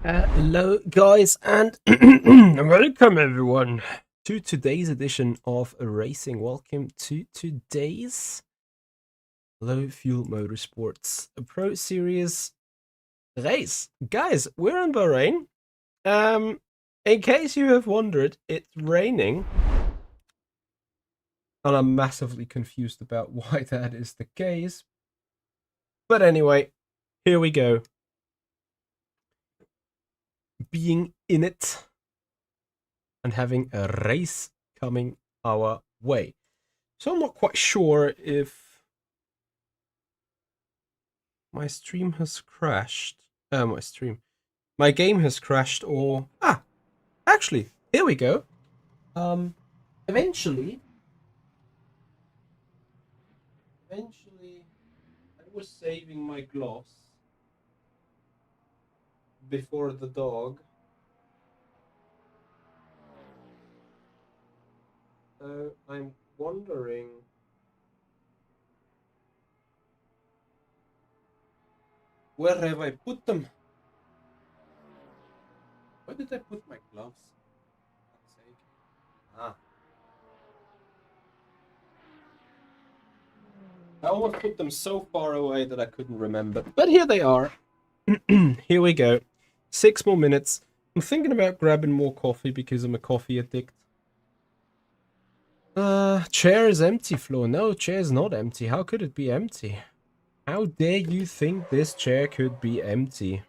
Hello, guys, and welcome everyone to today's edition of Racing. Welcome to today's Low Fuel Motorsports Pro Series race. Guys, we're in Bahrain. In case you have wondered, it's raining, and I'm massively confused about why that is the case. But anyway, here we go. Being in it and having a race coming our way. So I'm not quite sure if my stream has crashed. My game has crashed, or actually, here we go. Eventually, I was saving my gloves before the dog. So I'm wondering. Where have I put them? Where did I put my gloves? For fuck's sake. I almost put them so far away that I couldn't remember. But here they are. Here we go. 6 more minutes. I'm thinking about grabbing more coffee because I'm a coffee addict. Chair is empty, Flo. No, chair is not empty. How could it be empty? How dare you think this chair could be empty?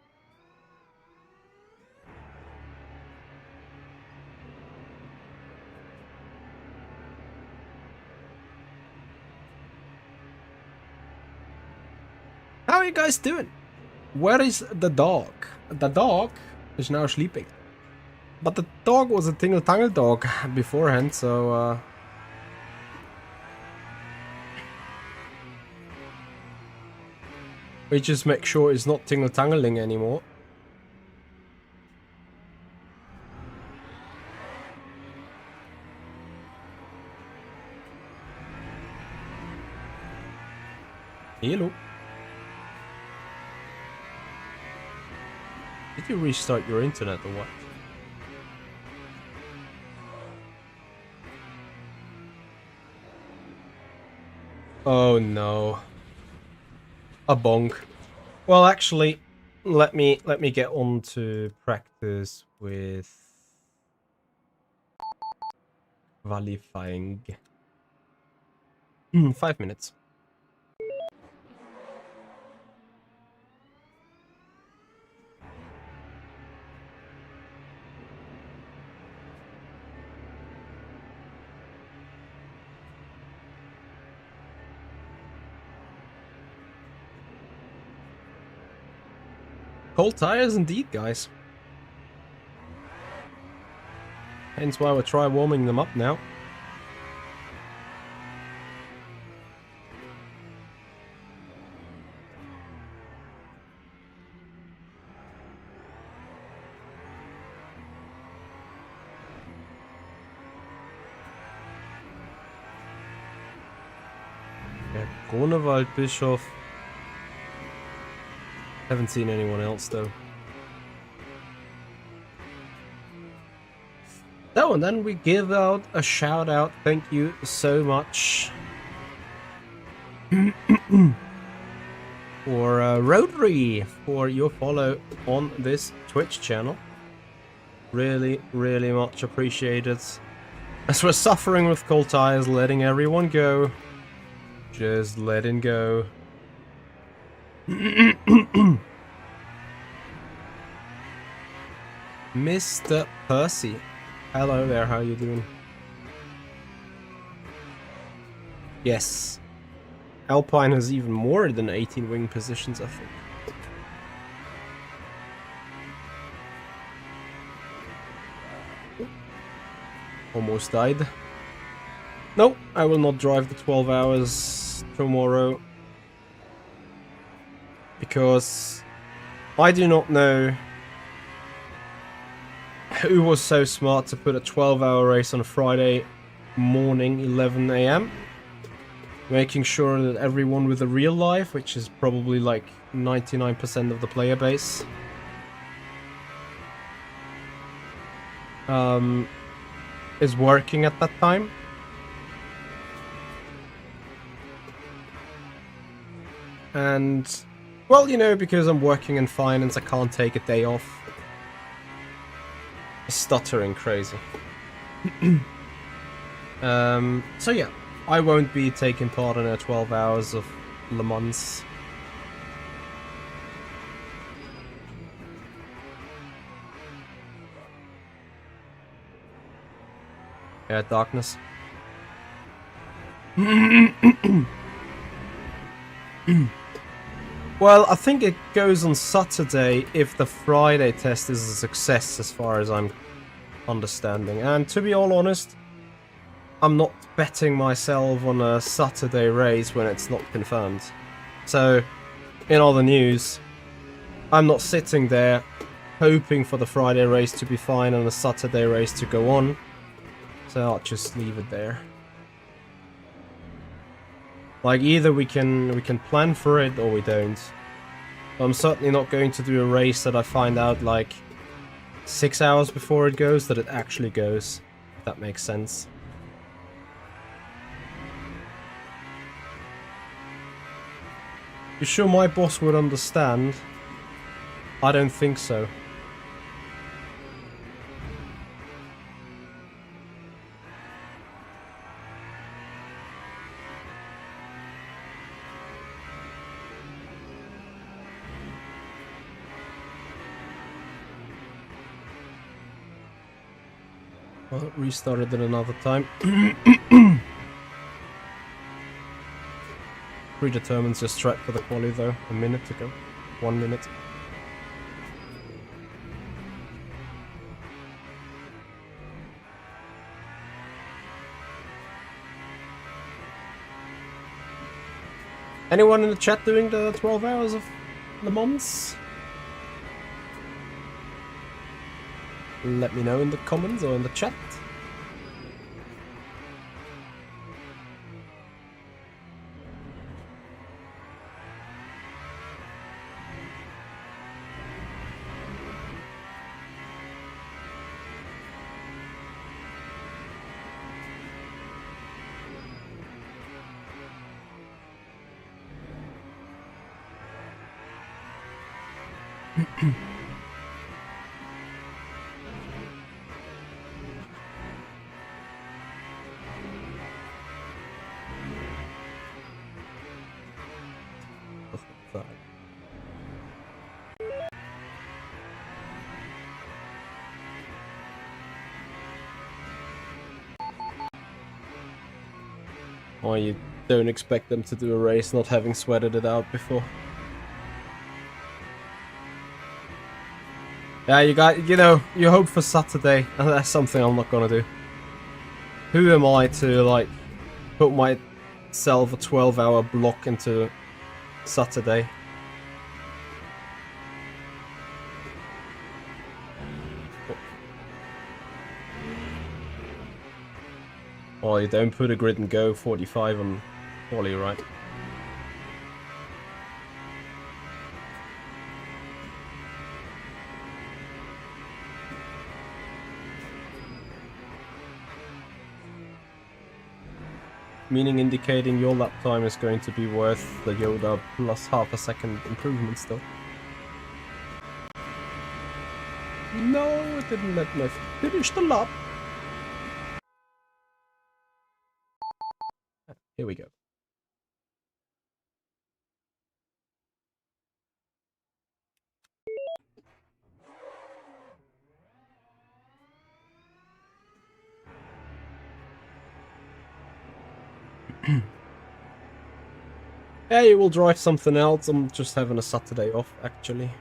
How are you guys doing? Where is the dog? The dog is now sleeping. But the dog was a tingle-tangle dog beforehand, so we just make sure it's not tingle-tangling anymore. Hello. Did you restart your internet or what? Oh no. A bonk. Well, actually, let me get on to practice with qualifying. 5 minutes. Cold tires indeed, guys. Hence why we'll try warming them up now. Yeah, Grunewald, Bischoff. Haven't seen anyone else though. Oh, and then we give out a shout out. Thank you so much for Rotary for your follow on this Twitch channel. Really, really much appreciated. As we're suffering with cold tires, letting everyone go. Just letting go. Mr. Percy. Hello there, how you doing? Yes. Alpine has even more than 18 wing positions, I think. Almost died. No, I will not drive the 12 hours tomorrow. Because I do not know who was so smart to put a 12-hour race on a Friday morning, 11 AM. Making sure that everyone with a real life, which is probably like 99% of the player base, is working at that time. And, well, you know, because I'm working in finance, I can't take a day off. Stuttering crazy. So yeah, I won't be taking part in 12 hours of Le Mans. Yeah, darkness. Well, I think it goes on Saturday if the Friday test is a success, as far as I'm understanding. And to be all honest, I'm not betting myself on a Saturday race when it's not confirmed. So, in other news, I'm not sitting there hoping for the Friday race to be fine and the Saturday race to go on. So I'll just leave it there. Like, either we can plan for it or we don't. I'm certainly not going to do a race that I find out like 6 hours before it goes that it actually goes, if that makes sense. You sure my boss would understand? I don't think so. Well, it restarted at another time. Predetermines your strat for the quali though, a minute to go. 1 minute. Anyone in the chat doing the 12 hours of Le Mans? Let me know in the comments or in the chat. Or you don't expect them to do a race not having sweated it out before. Yeah, you know, you hope for Saturday, and that's something I'm not gonna do. Who am I to, like, put myself a 12-hour block into Saturday? Well, you don't put a grid and go 45 on quali, right? Meaning indicating your lap time is going to be worth the Yoda plus half a second improvement still. No, it didn't let me finish the lap. Here we go. Yeah, you will drive something else. I'm just having a Saturday off, actually.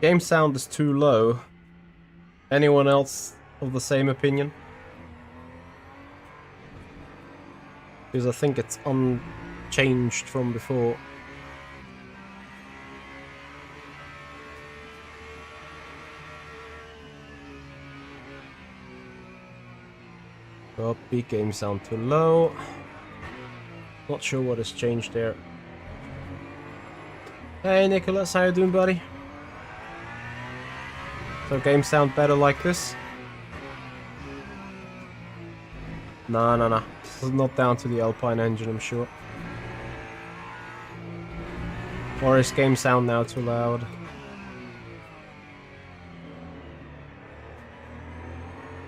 Game sound is too low. Anyone else of the same opinion? Because I think it's unchanged from before. Copy, game sound too low. Not sure what has changed there. Hey Nicholas, how you doing, buddy? So game sound better like this? Nah. This is not down to the Alpine engine, I'm sure. Or is game sound now too loud?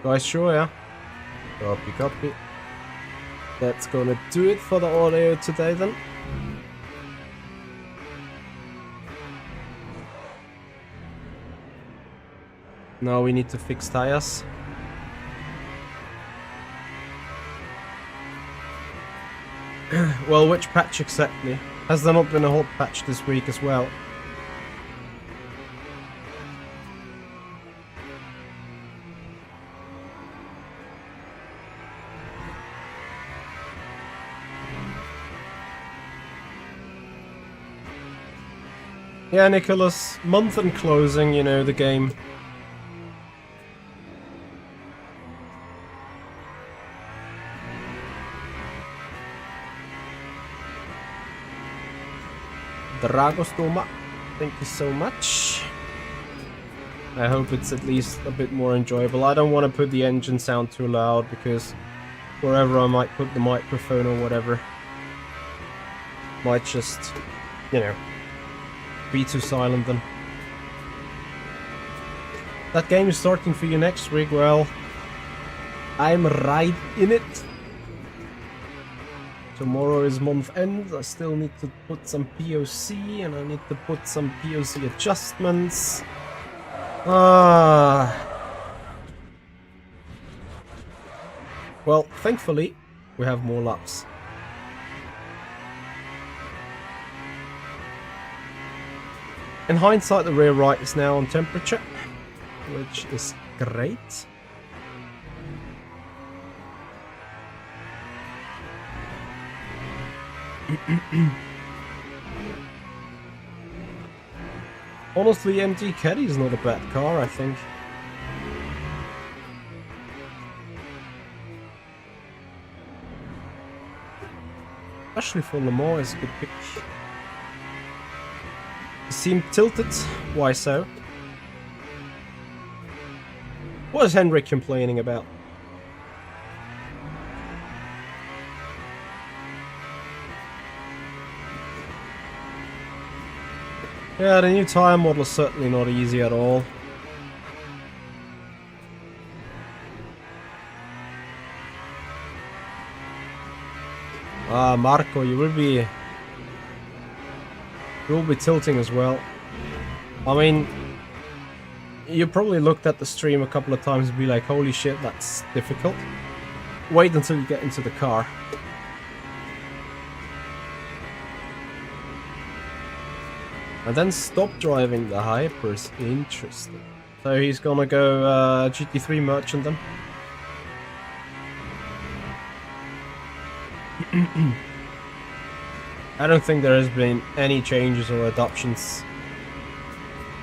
Guys, sure, yeah? Copy. That's gonna do it for the audio today then. Now we need to fix tires. Well, which patch exactly? Has there not been a hot patch this week as well? Yeah, Nicholas, month and closing, you know, the game. Dragostoma, thank you so much. I hope it's at least a bit more enjoyable. I don't want to put the engine sound too loud because wherever I might put the microphone or whatever might just, you know, be too silent then. That game is starting for you next week. Well, I'm right in it. Tomorrow is month end. I still need to put some POC and I need to put some POC adjustments. Well, thankfully we have more laps. In hindsight, the rear right is now on temperature, which is great. Honestly, MG Caddy is not a bad car, I think. Especially for Le Mans is a good pick. You seem tilted. Why so? What is Henrik complaining about? Yeah, the new tyre model is certainly not easy at all. Ah, Marco, you will be tilting as well. I mean, you probably looked at the stream a couple of times and be like, holy shit, that's difficult. Wait until you get into the car. And then stop driving the Hypers. Interesting. So he's gonna go GT3 Merchant then. I don't think there has been any changes or adoptions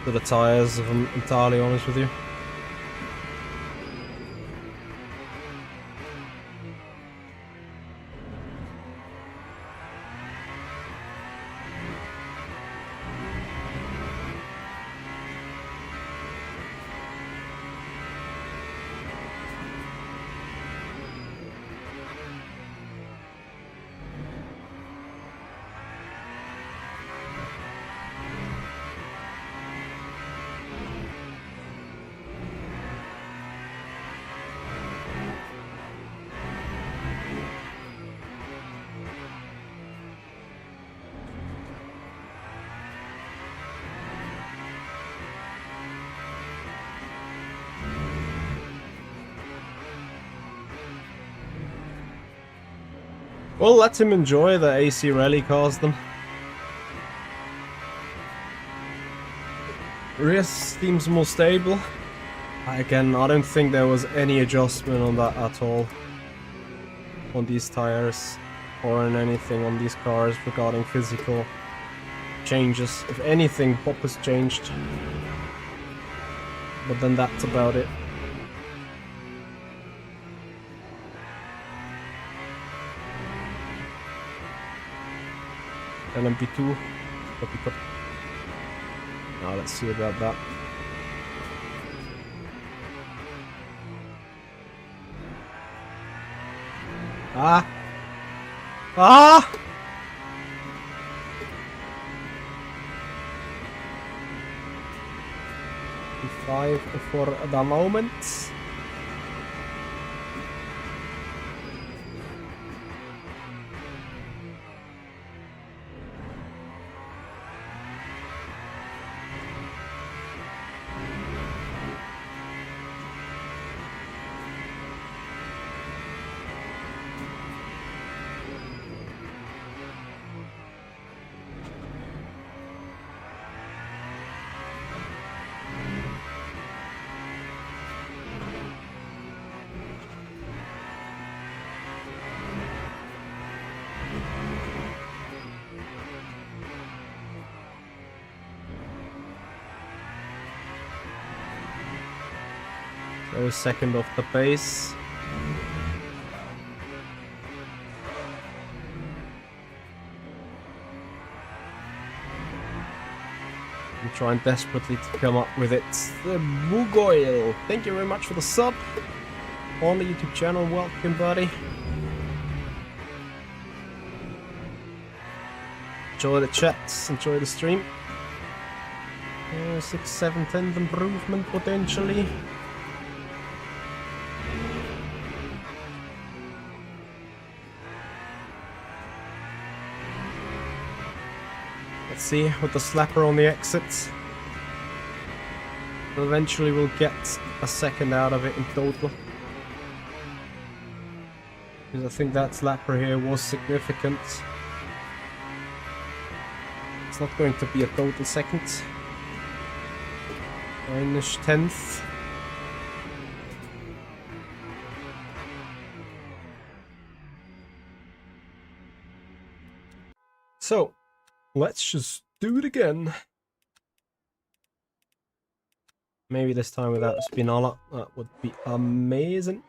to the tires, if I'm entirely honest with you. Well, let him enjoy the AC rally cars then. Rear seems more stable. Again, I don't think there was any adjustment on that at all. On these tires or on anything on these cars regarding physical changes. If anything, pop has changed. But then that's about it. LMP2. Copy, copy. Now let's see about that. Ah! Ah! 5 for the moment. So second off the pace. I'm trying desperately to come up with it. The Bugoyle. Thank you very much for the sub on the YouTube channel. Welcome, buddy. Enjoy the chats, enjoy the stream. 6, 7, 10th improvement potentially. Let's see with the slapper on the exit. Eventually we'll get a second out of it in total. Because I think that slapper here was significant. It's not going to be a total second. 9-ish 10th. So, let's just do it again. Maybe this time without Spinola. That would be amazing.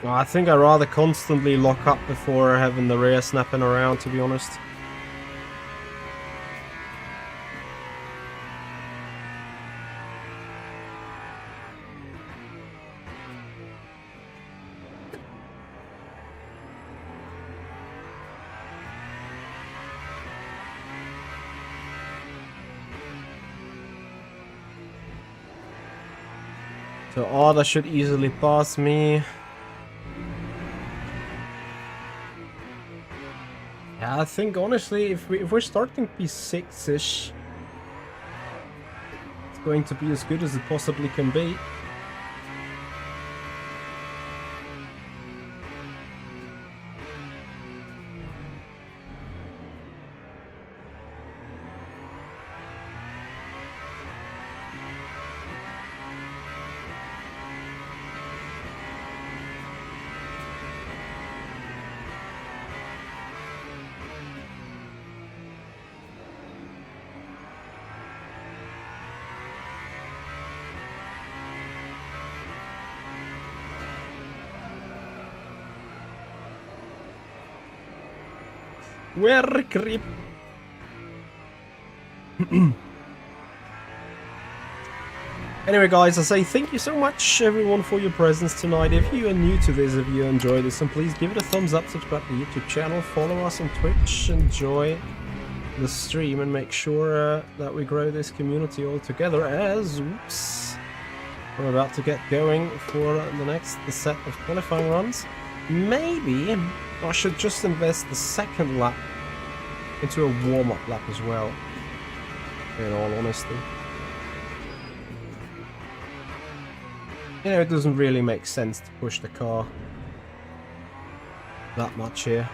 I think I'd rather constantly lock up before having the rear snapping around, to be honest. So Arda should easily pass me. Yeah, I think honestly, if we're starting P6-ish, it's going to be as good as it possibly can be. Where creep? Anyway guys, I say thank you so much everyone for your presence tonight. If you are new to this, if you enjoyed this, then please give it a thumbs up, subscribe to the YouTube channel, follow us on Twitch, enjoy the stream, and make sure that we grow this community all together as we're about to get going for the next set of qualifying runs. Maybe I should just invest the second lap into a warm-up lap as well, in all honesty. You know, it doesn't really make sense to push the car that much here.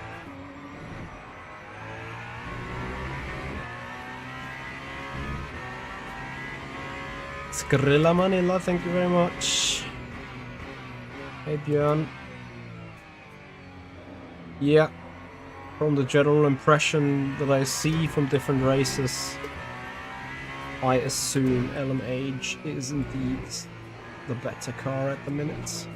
Skrilla Manila, thank you very much. Hey Björn. Yeah, from the general impression that I see from different races, I assume LMDh is indeed the better car at the minute.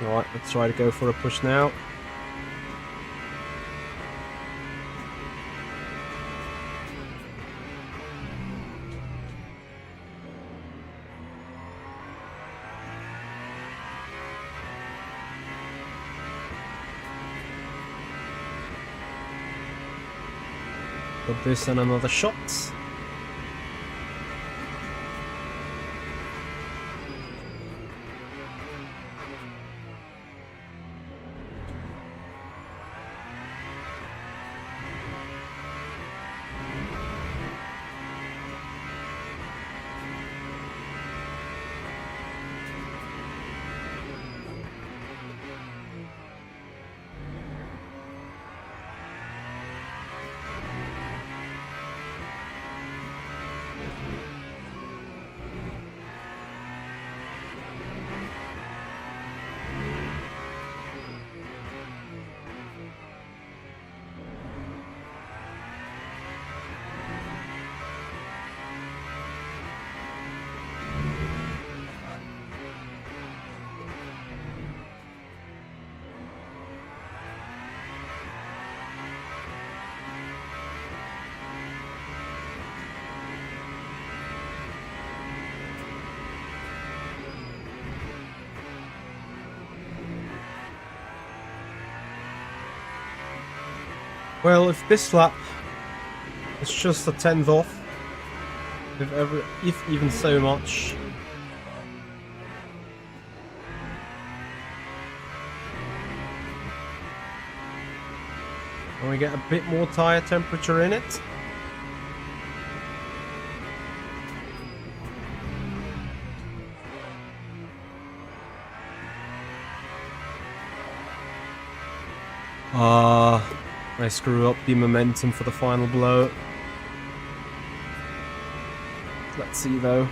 Alright, let's try to go for a push now. Got this and another shot. Well, if this lap is just a 10th off, if even so much, and we get a bit more tire temperature in it, I screw up the momentum for the final blow. Let's see though.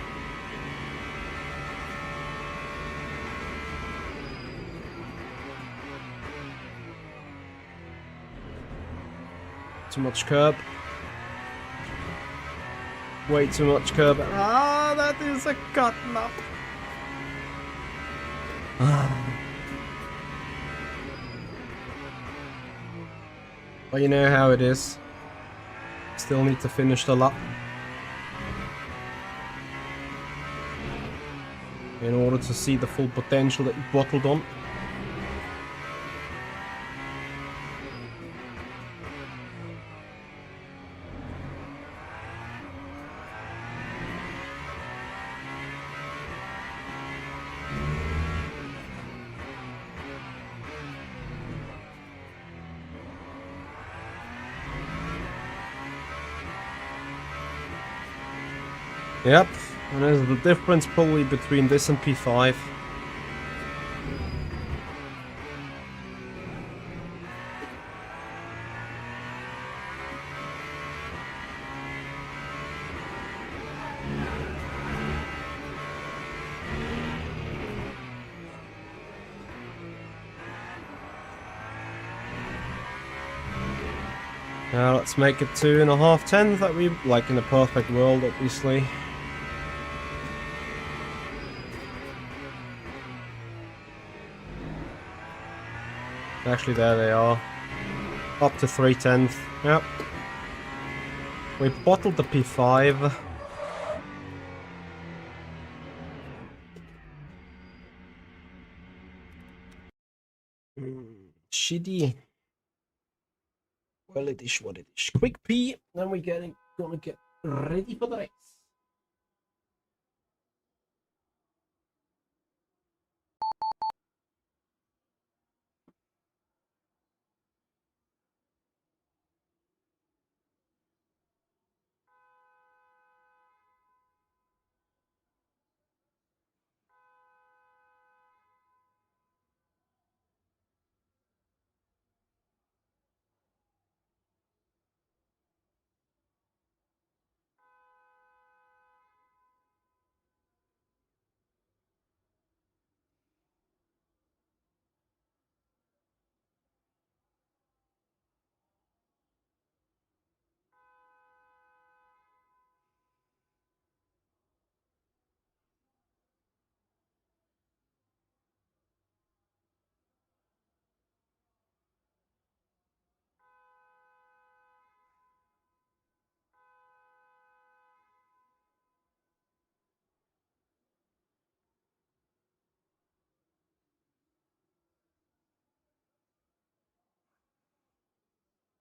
Too much curb. Way too much curb. Ah, that is a cut lap. But you know how it is. Still need to finish the lap in order to see the full potential that you bottled on. Yep, and there's the difference probably between this and P5. Now let's make it 2.5 tenths that we like in a perfect world, obviously. Actually, there they are. Up to 3/10. Yep. We bottled the P5. Shitty. Well, it is what it is. Quick pee, then we're gonna get ready for the race.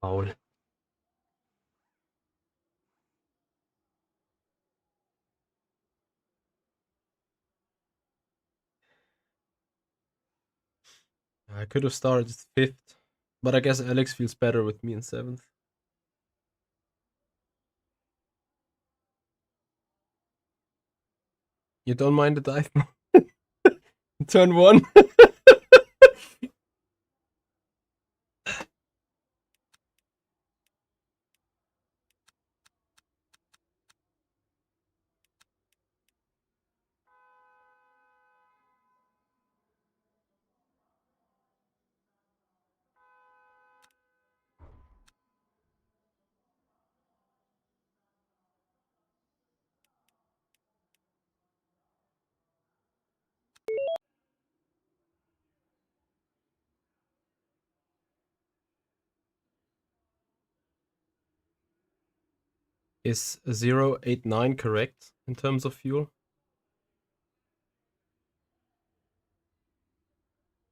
Foul. I could have started 5th, but I guess Alex feels better with me in 7th. You don't mind the dive? Turn 1. Is 089 correct in terms of fuel?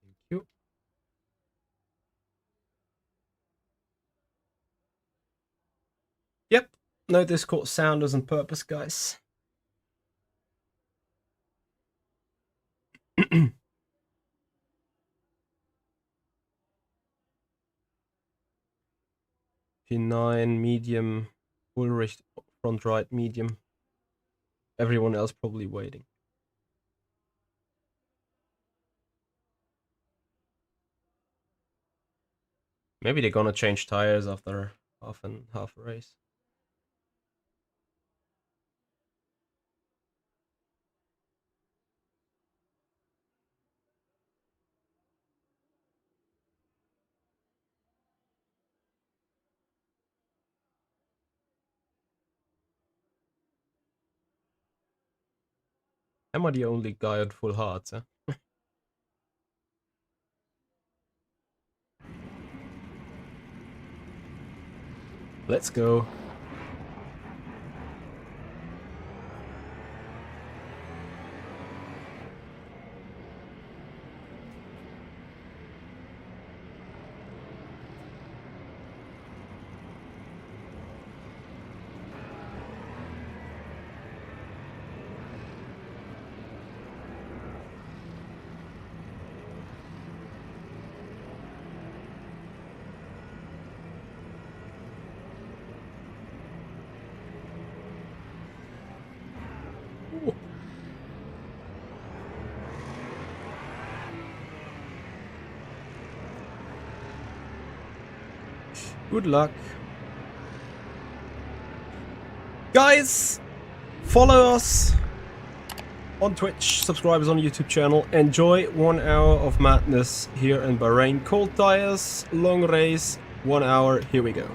Thank you. Yep. No Discord sound is on purpose, guys. P9 medium, Ulrich front right medium. Everyone else probably waiting. Maybe they're gonna change tires after half a race. Am I the only guy on full hearts, huh? Let's go. Good luck. Guys, follow us on Twitch, subscribe us on YouTube channel. Enjoy 1 hour of madness here in Bahrain. Cold tires, long race, 1 hour, here we go.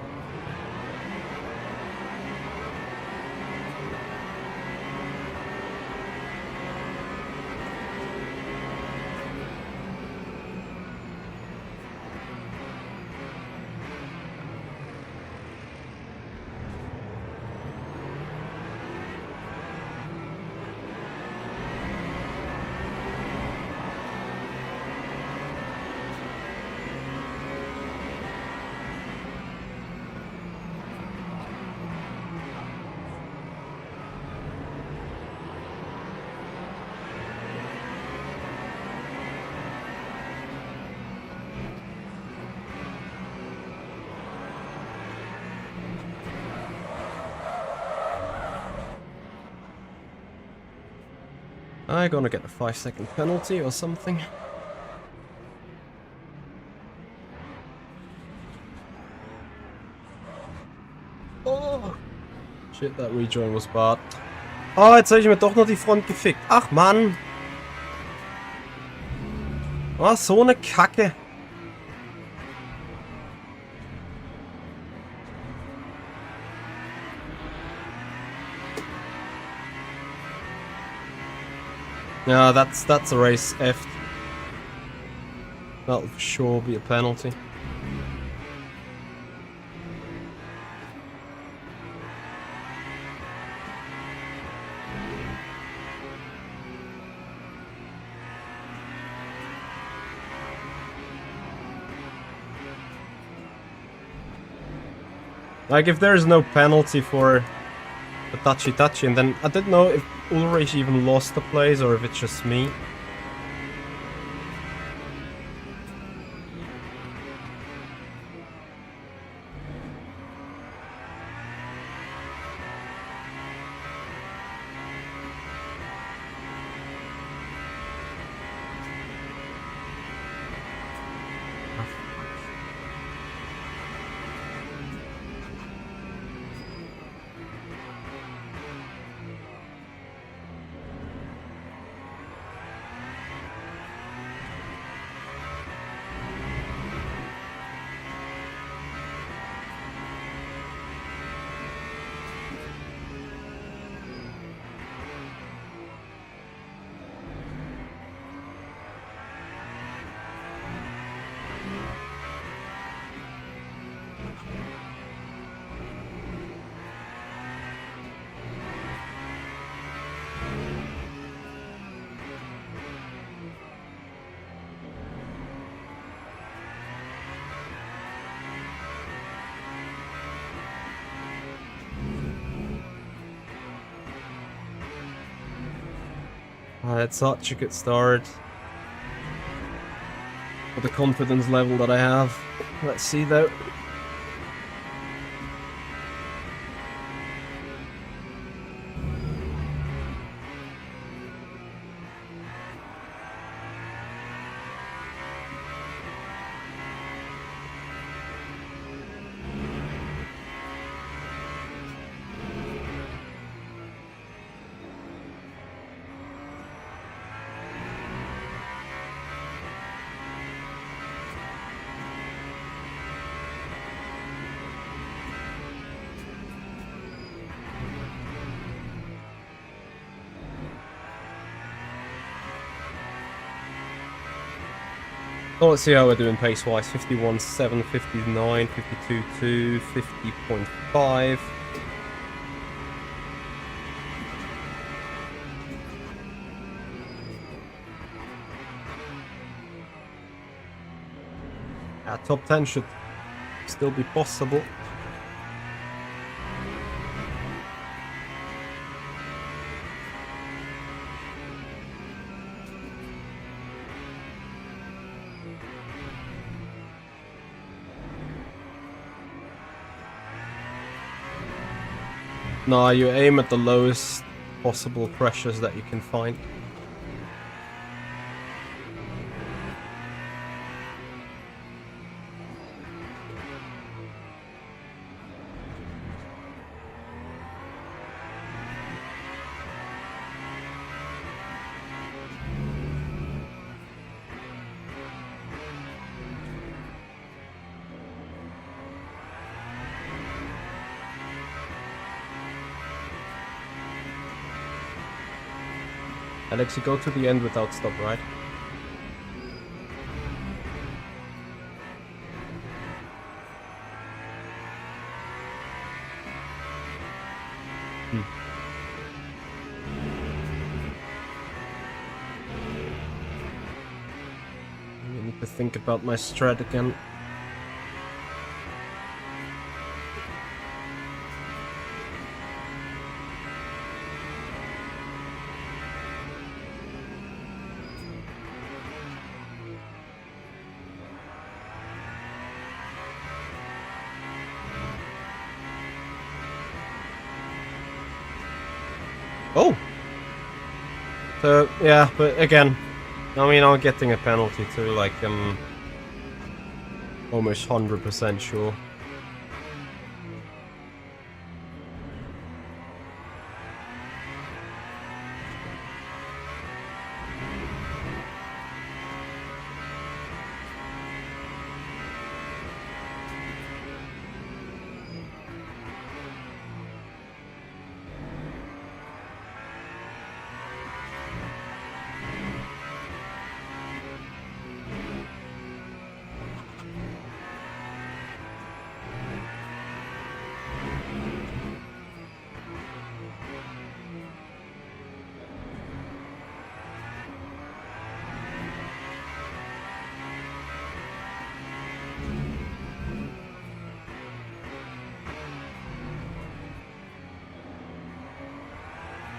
I'm gonna get a 5-second penalty or something. Oh! Shit, that rejoin was bad. Oh, jetzt habe ich mir doch noch die Front gefickt. Ach Mann! Oh, so eine Kacke. Yeah, that's a race F. That'll for sure be a penalty. Like, if there's no penalty for the touchy, and then I didn't know if Ulrich even lost the place or if it's just me. It's such a good start. With the confidence level that I have. Let's see though. So let's see how we're doing pace-wise. 51.7, 59, 52.2, 50.5. Top 10 should still be possible. No, you aim at the lowest possible pressures that you can find. Alex, you go to the end without stop, right? I need to think about my strat again. Oh! So yeah, but again, I mean, I'm getting a penalty too. Like almost 100% sure.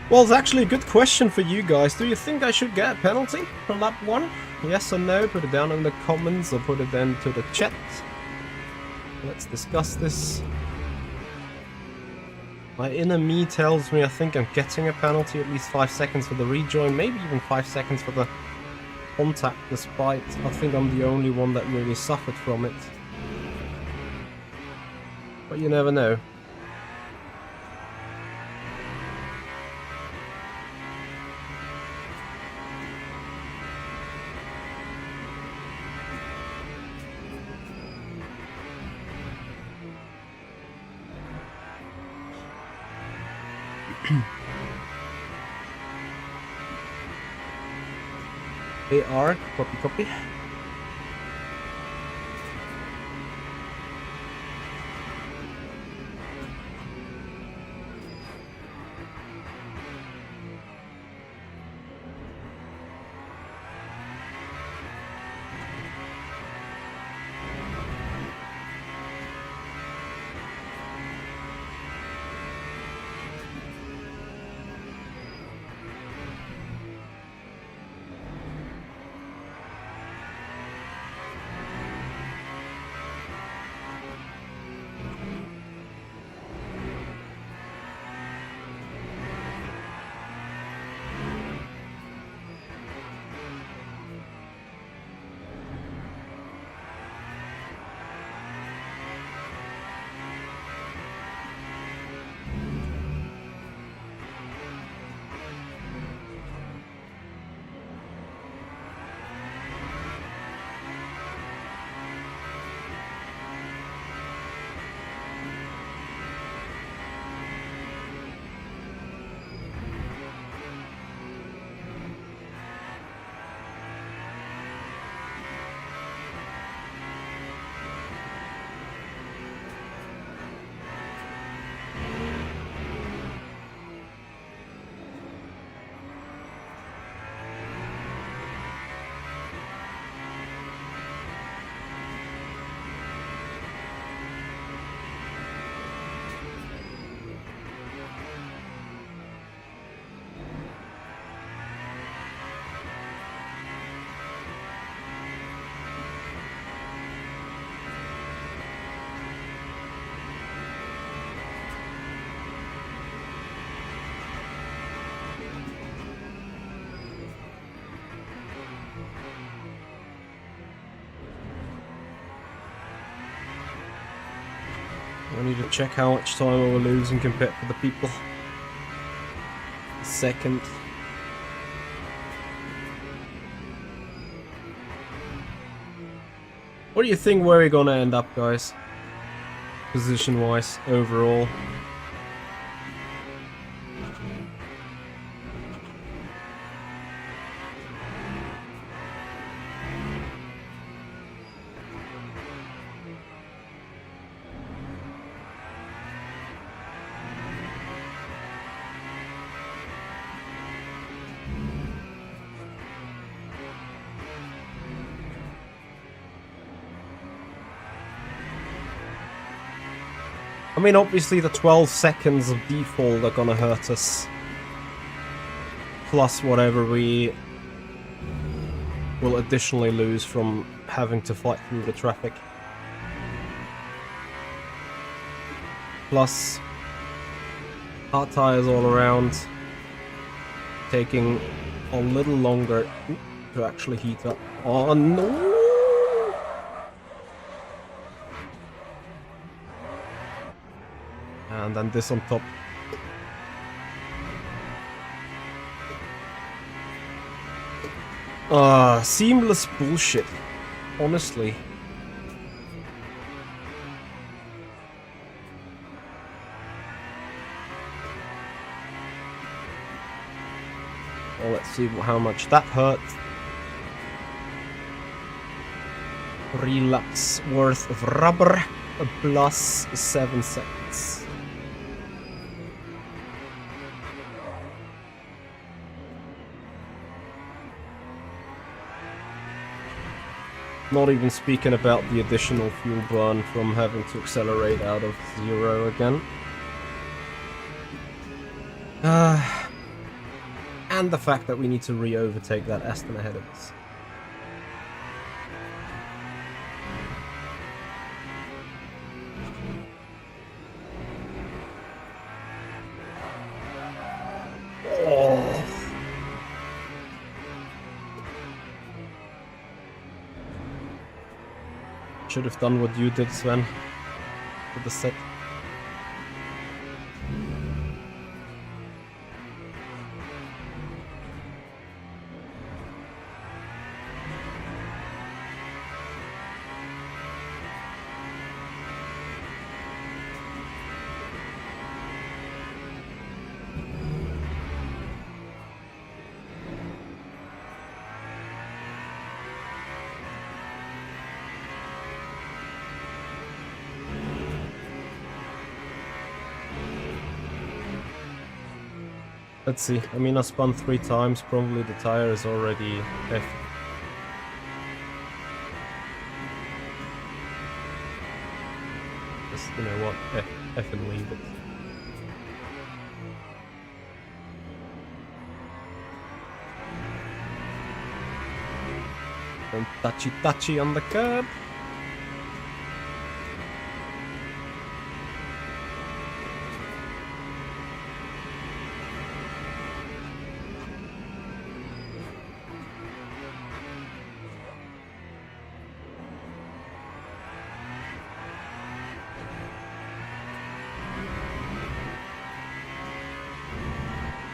Well, it's actually a good question for you guys. Do you think I should get a penalty from lap 1? Yes or no? Put it down in the comments or put it into the chat. Let's discuss this. My inner me tells me I think I'm getting a penalty, at least 5 seconds for the rejoin, maybe even 5 seconds for the contact, despite I think I'm the only one that really suffered from it. But you never know. AR, copy. I need to check how much time we're losing compared to the people. Second. What do you think where we're gonna end up, guys? Position-wise, overall. I mean, obviously the 12 seconds of default are gonna hurt us. Plus whatever we will additionally lose from having to fight through the traffic. Plus hard tires all around, taking a little longer to actually heat up. Oh no! And then this on top. Seamless bullshit. Honestly. Well, let's see how much that hurt. 3 laps worth of rubber plus 7 seconds. Not even speaking about the additional fuel burn from having to accelerate out of 0 again. And the fact that we need to re-overtake that Aston ahead of us. Oh. Should have done what you did, Sven, with the set. Let's see. I mean, I spun 3 times. Probably the tire is already F. Just, you know what? F and leave it. Don't touchy on the curb.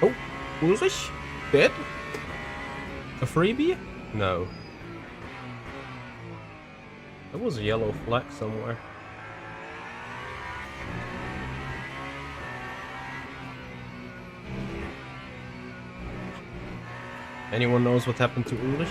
Oh, Ulrich? Dead? A freebie? No. There was a yellow flag somewhere. Anyone knows what happened to Ulrich?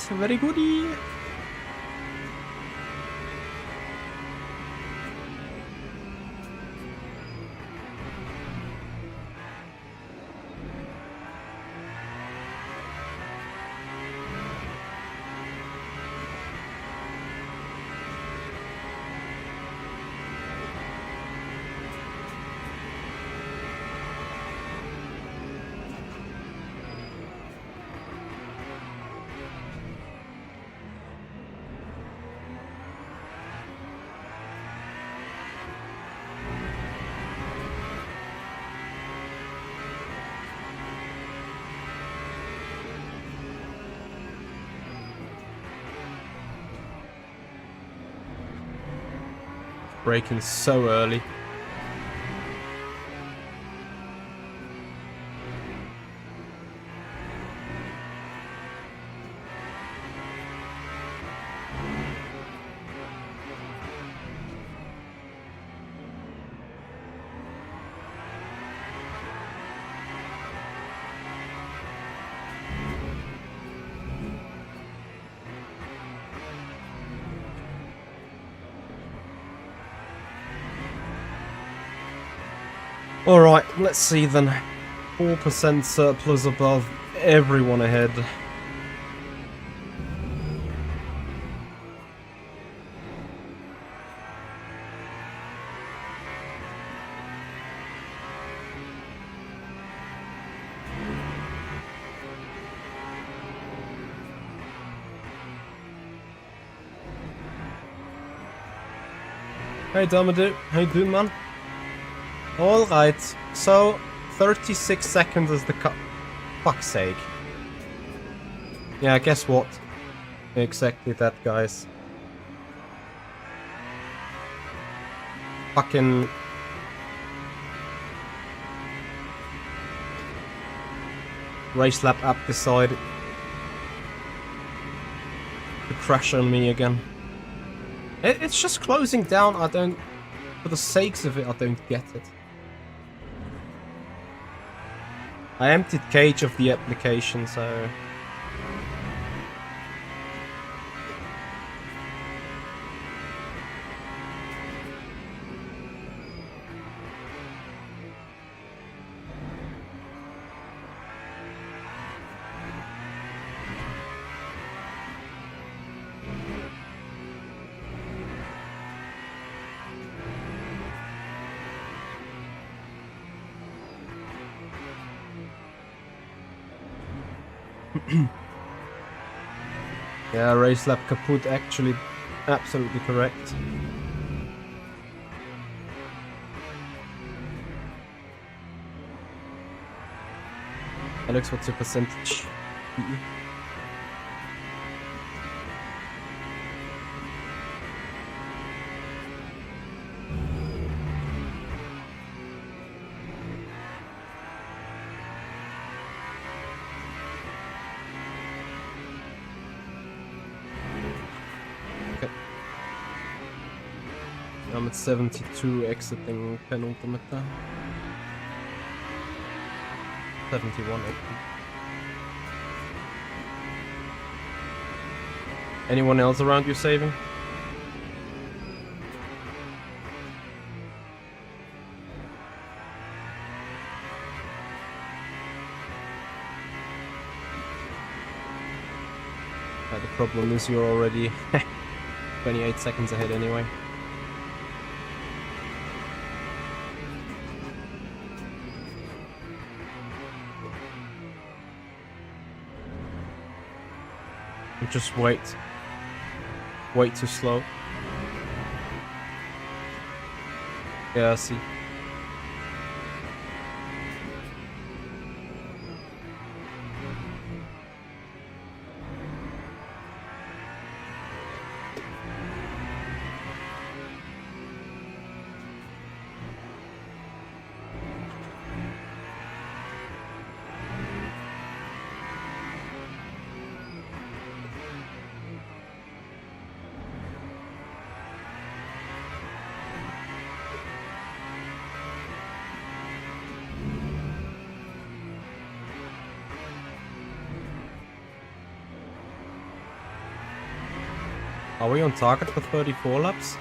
Very goody. Braking so early. Alright, let's see then. 4% surplus above everyone ahead. Hey Dumadoo, how you doing, man? Alright, so 36 seconds is the cut. Fuck's sake. Yeah, guess what? Exactly that, guys. Fucking... Race lap app decided to crash on me again. It's just closing down, I don't... For the sakes of it, I don't get it. I emptied Cage of the application, so... Yeah, race lap kaput, actually, absolutely correct. Alex, what's your percentage? I'm at 72 exiting penultimate there. 71 exiting. Anyone else around you saving? The problem is you're already 28 seconds ahead anyway. Just wait. Wait too slow. Yeah, I see. Are we on target for 34 laps?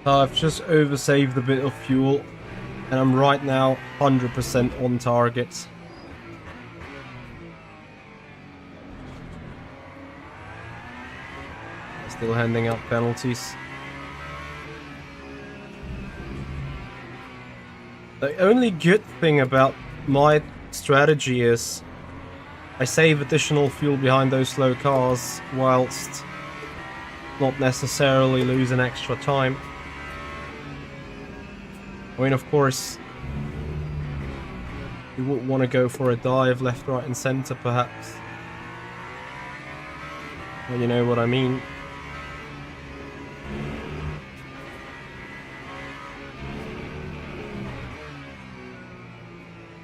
I've just oversaved a bit of fuel, and I'm right now 100% on target. Still handing out penalties. The only good thing about my strategy is I save additional fuel behind those slow cars whilst not necessarily losing extra time. I mean, of course, you wouldn't want to go for a dive left, right and centre perhaps. Well, you know what I mean.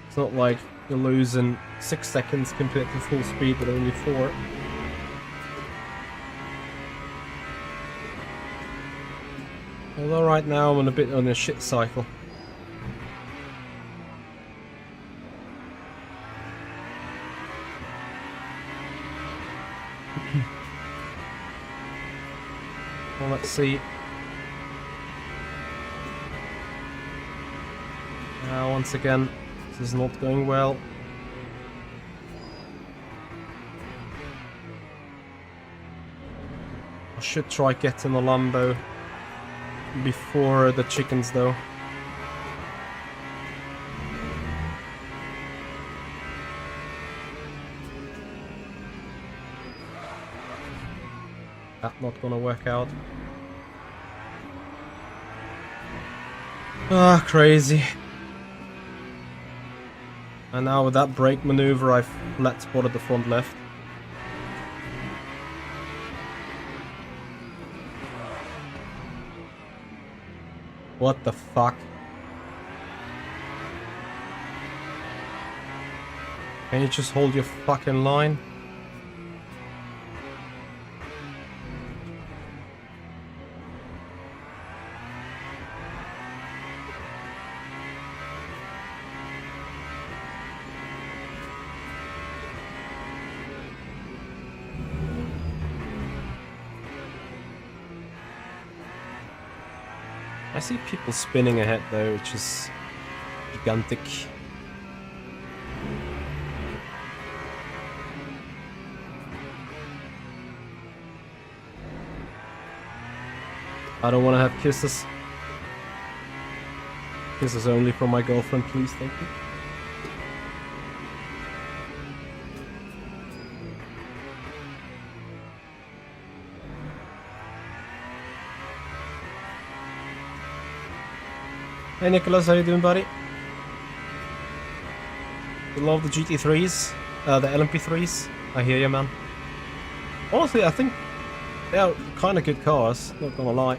It's not like you're losing 6 seconds compared to full speed, but only 4. Although right now I'm on a bit on a shit cycle. Well, let's see. Once again, this is not going well. I should try getting the Lambo before the chickens though. That's not gonna work out. Ah, crazy. And now with that brake maneuver, I've flat spotted the front left. What the fuck? Can you just hold your fucking line? I see people spinning ahead though, which is gigantic. I don't want to have kisses. Kisses only from my girlfriend, please, thank you. Hey Nicholas, how you doing, buddy? You love the GT3s? The LMP3s? I hear you, man. Honestly, I think they are kind of good cars, not gonna lie.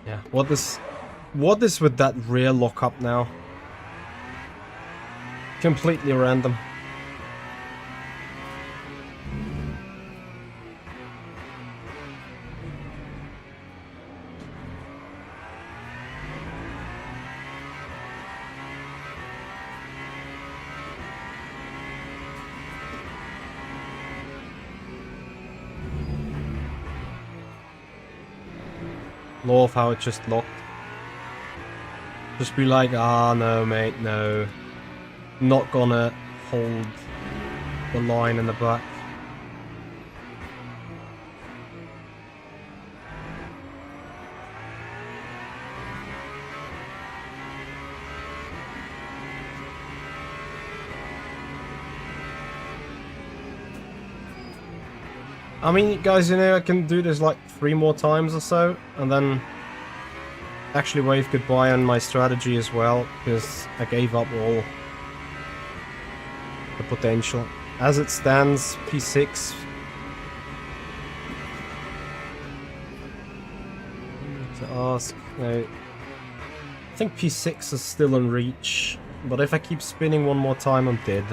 Yeah, what is with that rear lockup now? Completely random. Love how it just locked. Just be like, ah, no, mate, no. Not gonna hold the line in the back. I mean, guys, you know, I can do this like 3 more times or so, and then actually wave goodbye on my strategy as well, because I gave up all the potential. as it stands, P6. To ask, no. I think P6 is still in reach, but if I keep spinning one more time, I'm dead.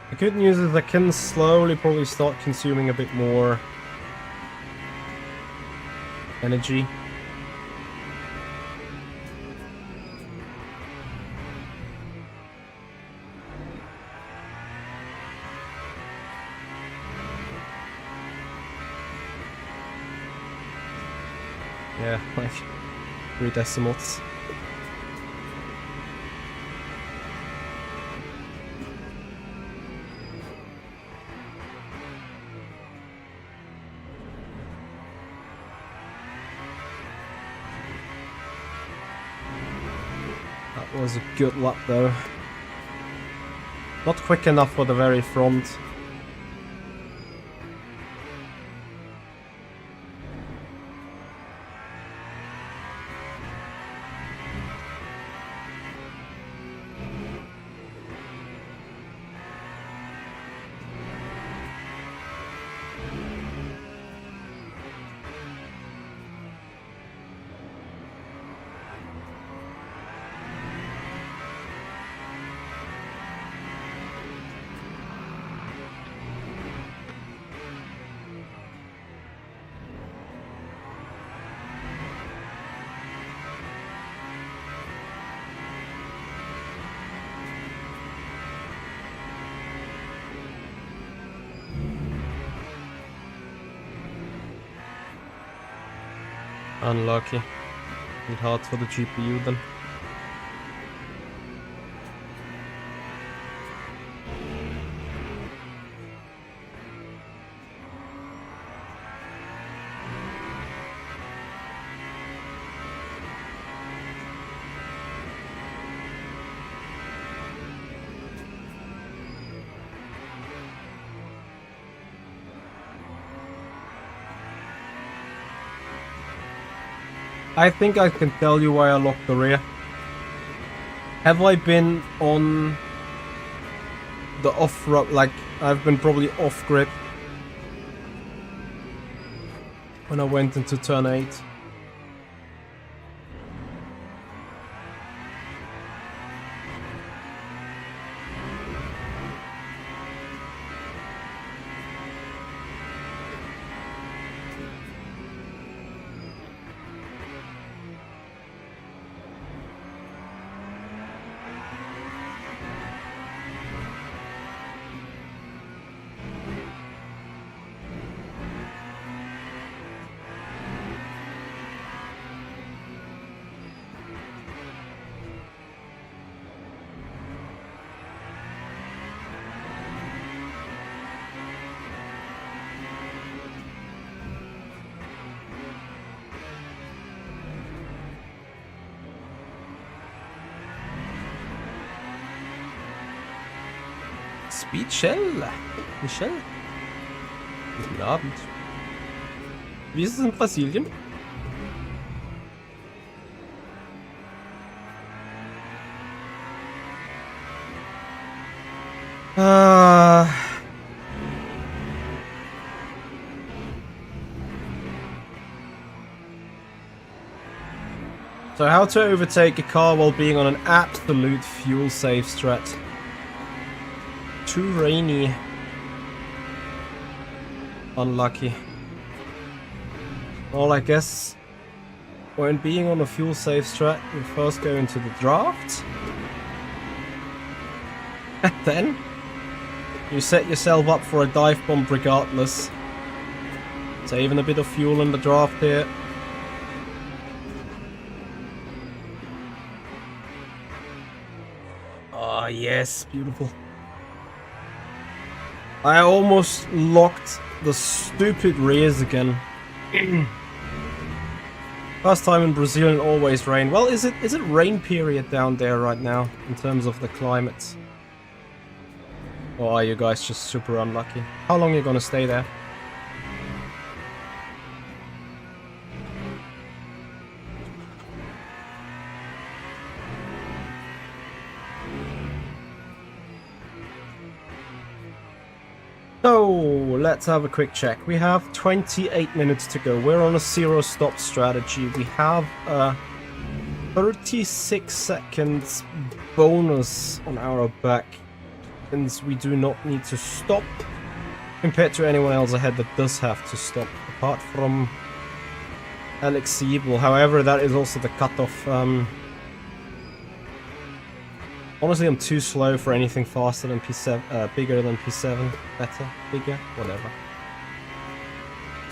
The good news is I can slowly probably start consuming a bit more energy. Yeah, like 3 decimals. That was a good lap though. Not quick enough for the very front. Unlucky. Bit hard for the GPU then. I think I can tell you why I locked the rear. Have I been on the off-road, like I've been probably off-grid when I went into turn 8. Speed Shell. Michelle. Guten Abend. Wie ist es in Brasilien? So how to overtake a car while being on an absolute fuel save strat. Too rainy. Unlucky. Well, I guess when being on a fuel save strat, you first go into the draft. And then you set yourself up for a dive bomb regardless. Saving a bit of fuel in the draft here. Ah, yes, beautiful. I almost locked the stupid rears again. First time in Brazil and always rain. Well, is it rain period down there right now in terms of the climate? Or are you guys just super unlucky? How long are you gonna stay there? So, let's have a quick check. We have 28 minutes to go. We're on a zero stop strategy. We have a 36 seconds bonus on our back, since we do not need to stop compared to anyone else ahead that does have to stop, apart from Alex Siebel. However, that is also the cutoff. Honestly, I'm too slow for anything faster than P7, bigger than P7. Better, bigger, whatever.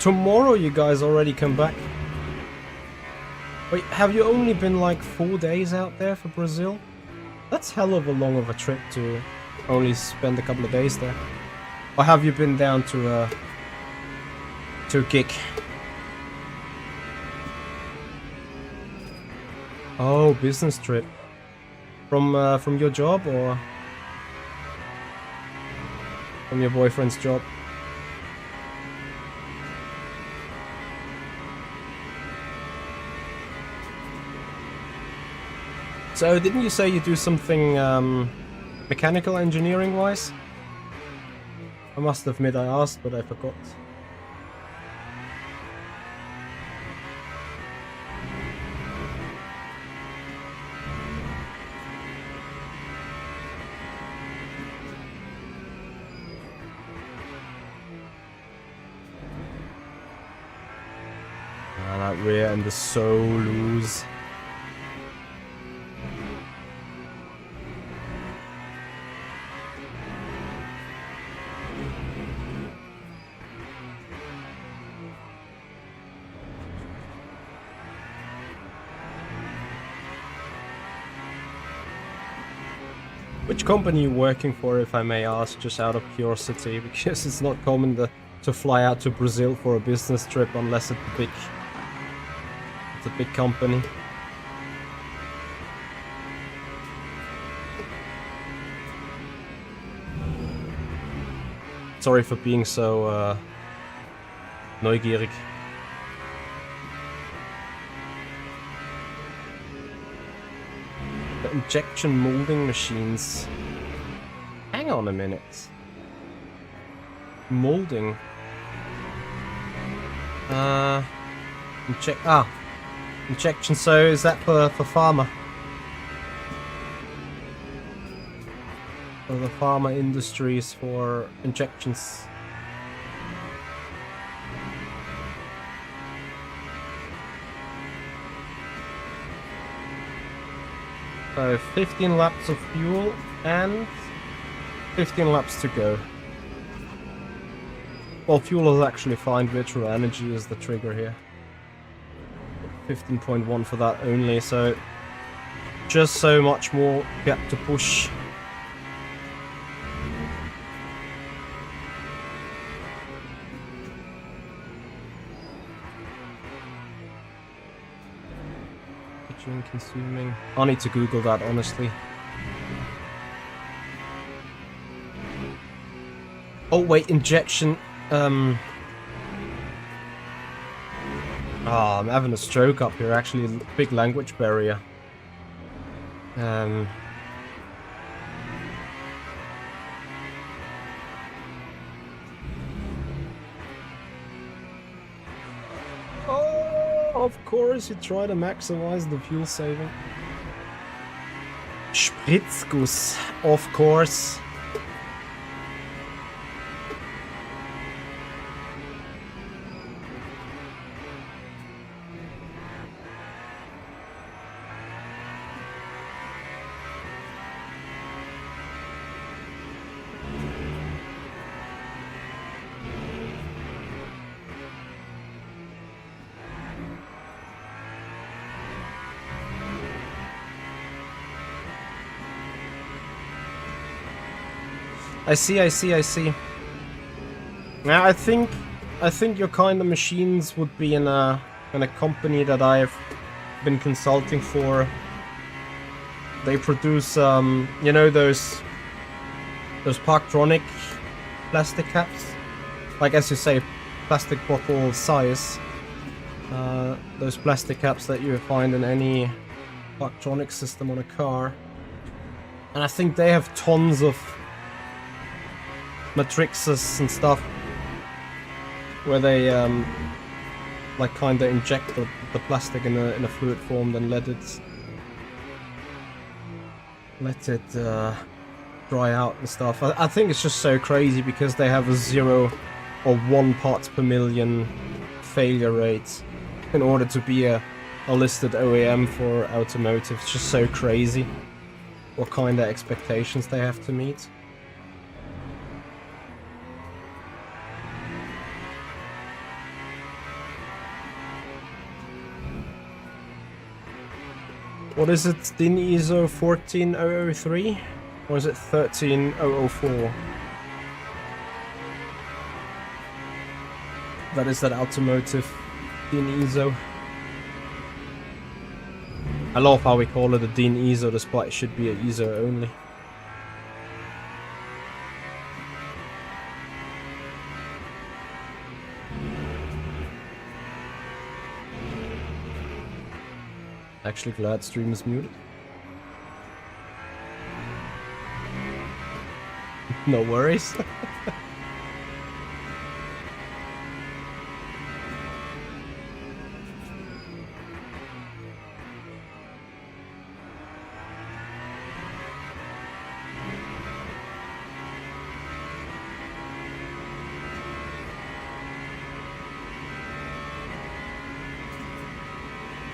Tomorrow you guys already come back. Wait, have you only been like 4 days out there for Brazil? That's hell of a long of a trip to only spend a couple of days there. Or have you been down to a gig? Oh, business trip. From your job or from your boyfriend's job? So didn't you say you do something mechanical engineering wise? I must admit I asked, but I forgot. That rear end is so loose. Which company are you working for, if I may ask, just out of curiosity? Because it's not common to fly out to Brazil for a business trip unless it's a big company. Sorry for being so neugierig. The injection molding machines. Hang on a minute. Molding. Injection. So is that for pharma? For the pharma industries, for injections. So 15 laps of fuel and 15 laps to go. Well, fuel is actually fine, virtual energy is the trigger here. 15.1 for that only, so just so much more gap to push. Consuming. I need to Google that, honestly. Oh wait, injection. I'm having a stroke up here. Actually, a big language barrier. Oh of course, you try to maximize the fuel saving. Spritzguss, of course. I see. Now I think your kind of machines would be in a company that I've been consulting for. They produce you know those Parktronic plastic caps, like as you say, plastic bottle size. Those plastic caps that you find in any Parktronic system on a car, and I think they have tons of matrices and stuff where they like kind of inject the plastic in a fluid form, then let it dry out and stuff. I think it's just so crazy because they have a 0 or 1 parts per million failure rate in order to be a listed OEM for automotive. It's just so crazy what kind of expectations they have to meet. What is it, DIN ISO 14003? Or is it 13004? That is that automotive DIN ISO. I love how we call it a DIN ISO despite it should be a ISO only. Actually glad stream is muted. No worries.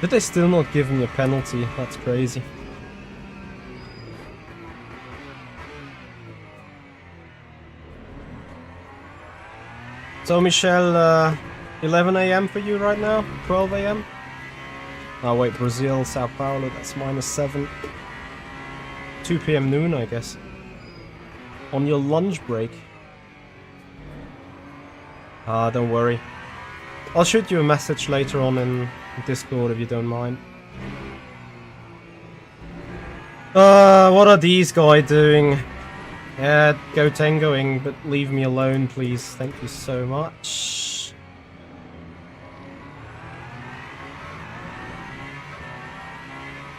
Did they still not give me a penalty? That's crazy. So Michelle, 11 AM for you right now? 12 AM? Oh wait, Brazil, Sao Paulo, that's -7. 2 PM noon, I guess. On your lunch break. Ah, don't worry. I'll shoot you a message later on in Discord if you don't mind. What are these guys doing? Yeah, go tangoing, but leave me alone, please. Thank you so much.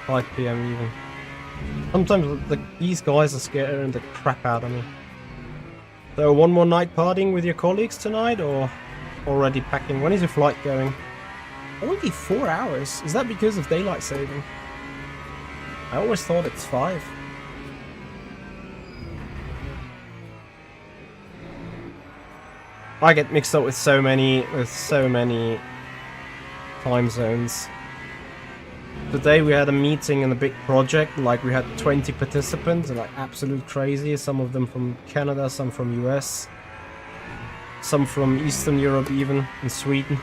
$5 PM even. Sometimes these guys are scaring the crap out of me. So, one more night partying with your colleagues tonight, or already packing? When is your flight going? Only 4 hours? Is that because of daylight saving? I always thought it's 5. I get mixed up with so many time zones. Today we had a meeting in a big project, like we had 20 participants, and like absolute crazy. Some of them from Canada, some from US, some from Eastern Europe even, and Sweden.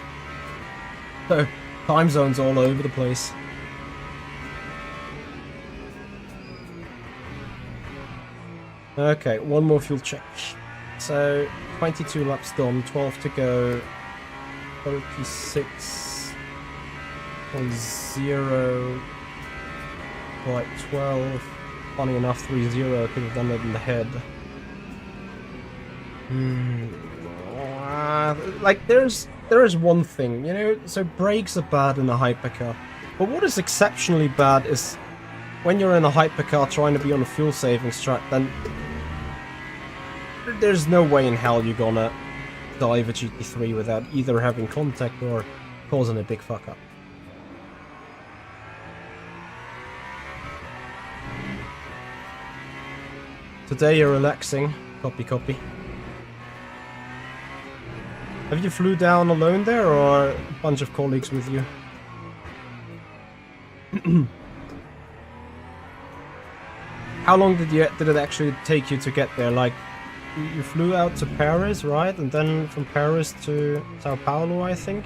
So, time zones all over the place. Okay, one more fuel check. So, 22 laps done, 12 to go, 36.0, right, 12. Funny enough, 3-0, I could have done it in the head. Like, there is one thing, you know, so brakes are bad in a hypercar. But what is exceptionally bad is when you're in a hypercar trying to be on a fuel savings track, then there's no way in hell you're gonna dive a GT3 without either having contact or causing a big fuck up. Today you're relaxing. Copy, copy. Have you flew down alone there, or a bunch of colleagues with you? How long did it actually take you to get there? Like, you flew out to Paris, right? And then from Paris to Sao Paulo, I think?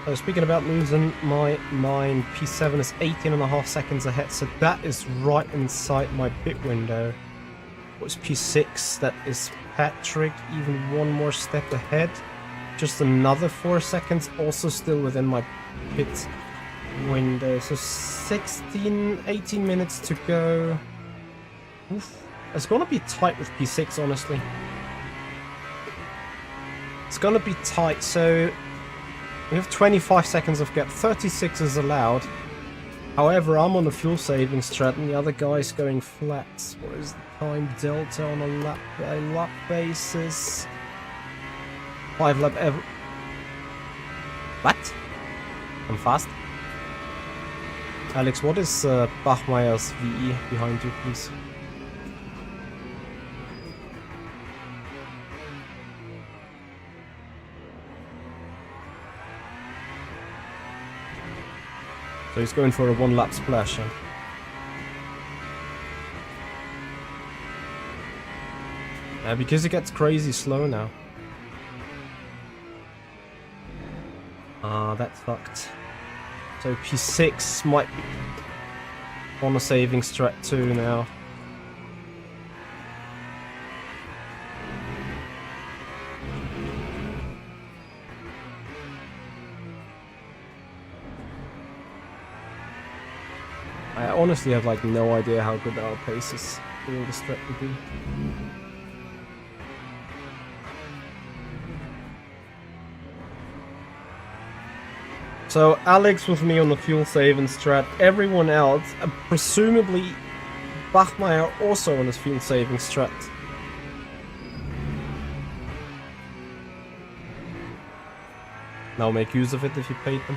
So speaking about losing my mind, P7 is 18.5 seconds ahead, so that is right inside my pit window. What's P6? That is Patrick, even one more step ahead. Just another 4 seconds, also still within my pit window. So 18 minutes to go. Oof. It's gonna be tight with P6, honestly. It's gonna be tight, so we have 25 seconds of gap. 36 is allowed. However, I'm on a fuel saving strat and the other guy's going flat. What is the time delta on a lap basis? 5 lap ever. What? I'm fast. Alex, what is Bachmeier's VE behind you, please? So he's going for a 1-lap splash. Because it gets crazy slow now. Ah, that fucked. So P6 might be on a saving strat too now. I honestly have like no idea how good our pace is during the strat would be. So Alex with me on the fuel saving strat, everyone else, presumably Bachmeier also on his fuel saving strat. Now make use of it if you paid them.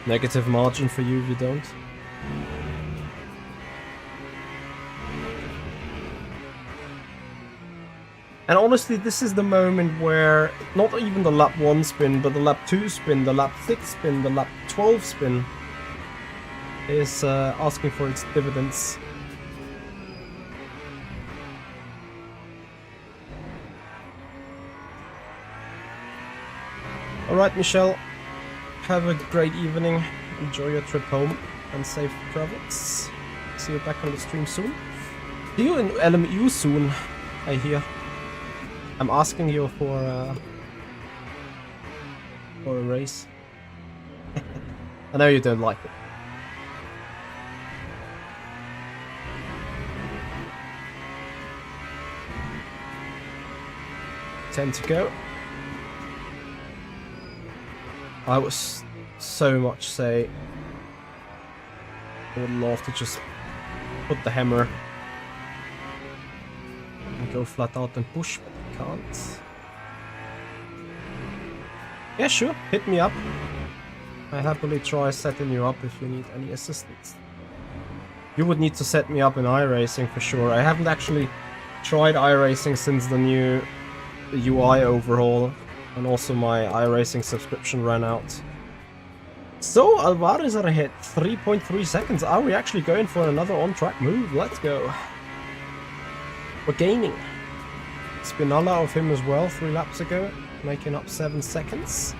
Negative margin for you if you don't. And honestly, this is the moment where not even the lap 1 spin, but the lap 2 spin, the lap 6 spin, the lap 12 spin is asking for its dividends. Alright, Michelle. Have a great evening. Enjoy your trip home and safe travels. See you back on the stream soon. See you in LMU soon, I hear. I'm asking you for a race. I know you don't like it. 10 to go. I would so much say I would love to just put the hammer and go flat out and push, but I can't. Yeah, sure, hit me up. I happily try setting you up if you need any assistance. You would need to set me up in iRacing for sure. I haven't actually tried iRacing since the new UI overhaul, and also my iRacing subscription ran out. So Alvarez are ahead, 3.3 seconds. Are we actually going for another on-track move? Let's go. We're gaining. Spinella of him as well 3 laps ago, making up 7 seconds.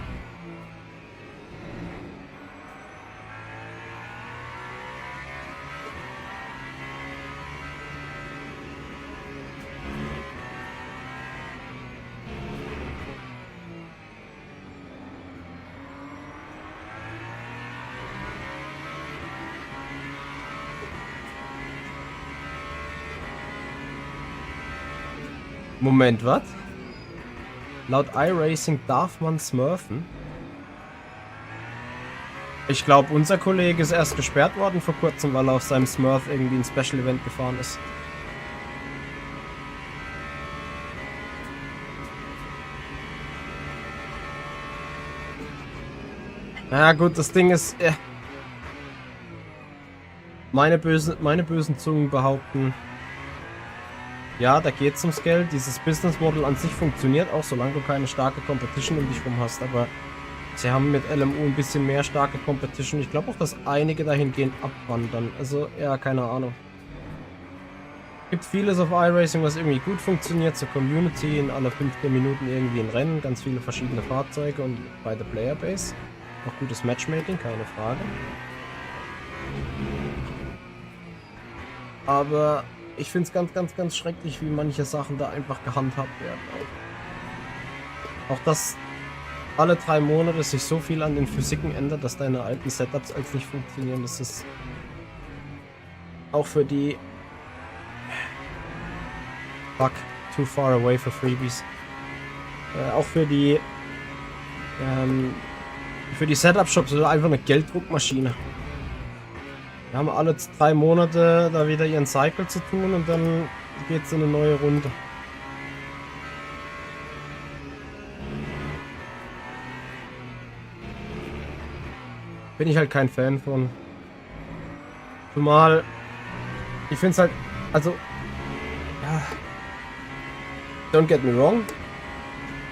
Moment, was? Laut iRacing darf man smurfen? Ich glaube, unser Kollege ist erst gesperrt worden vor kurzem, weil er auf seinem Smurf irgendwie ein Special Event gefahren ist. Ja gut, das Ding ist... Meine bösen Zungen behaupten... Ja, da geht's ums Geld. Dieses Business Model an sich funktioniert auch, solange du keine starke Competition um dich rum hast. Aber sie haben mit LMU ein bisschen mehr starke Competition. Ich glaube auch, dass einige dahingehend abwandern. Also, ja, keine Ahnung. Gibt vieles auf iRacing, was irgendwie gut funktioniert. Zur Community, in alle 15 Minuten irgendwie ein Rennen. Ganz viele verschiedene Fahrzeuge und bei der Playerbase. Auch gutes Matchmaking, keine Frage. Aber ich finde es ganz schrecklich, wie manche Sachen da einfach gehandhabt werden. Auch dass alle 3 Monate sich so viel an den Physiken ändert, dass deine alten Setups als nicht funktionieren. Das ist auch für die... Fuck, too far away for freebies. Auch für die Setup-Shops ist einfach eine Gelddruckmaschine. Wir haben alle 3 Monate da wieder ihren Cycle zu tun und dann geht's in eine neue Runde. Bin ich halt kein Fan von. Zumal ich finde es halt, also ja, don't get me wrong,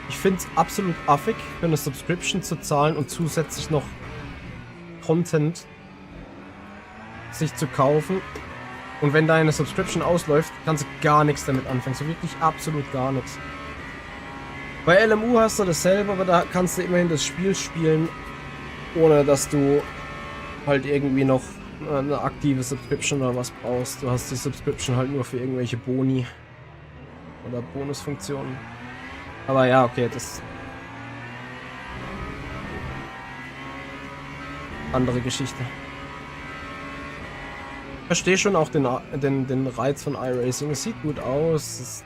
ich finde es absolut affig, für eine Subscription zu zahlen und zusätzlich noch Content sich zu kaufen. Und wenn deine Subscription ausläuft, kannst du gar nichts damit anfangen. So wirklich absolut gar nichts. Bei LMU hast du dasselbe, aber da kannst du immerhin das Spiel spielen, ohne dass du halt irgendwie noch eine aktive Subscription oder was brauchst. Du hast die Subscription halt nur für irgendwelche Boni oder Bonusfunktionen. Aber ja, okay, das... andere Geschichte. Ich verstehe schon auch den Reiz von iRacing. Es sieht gut aus. Es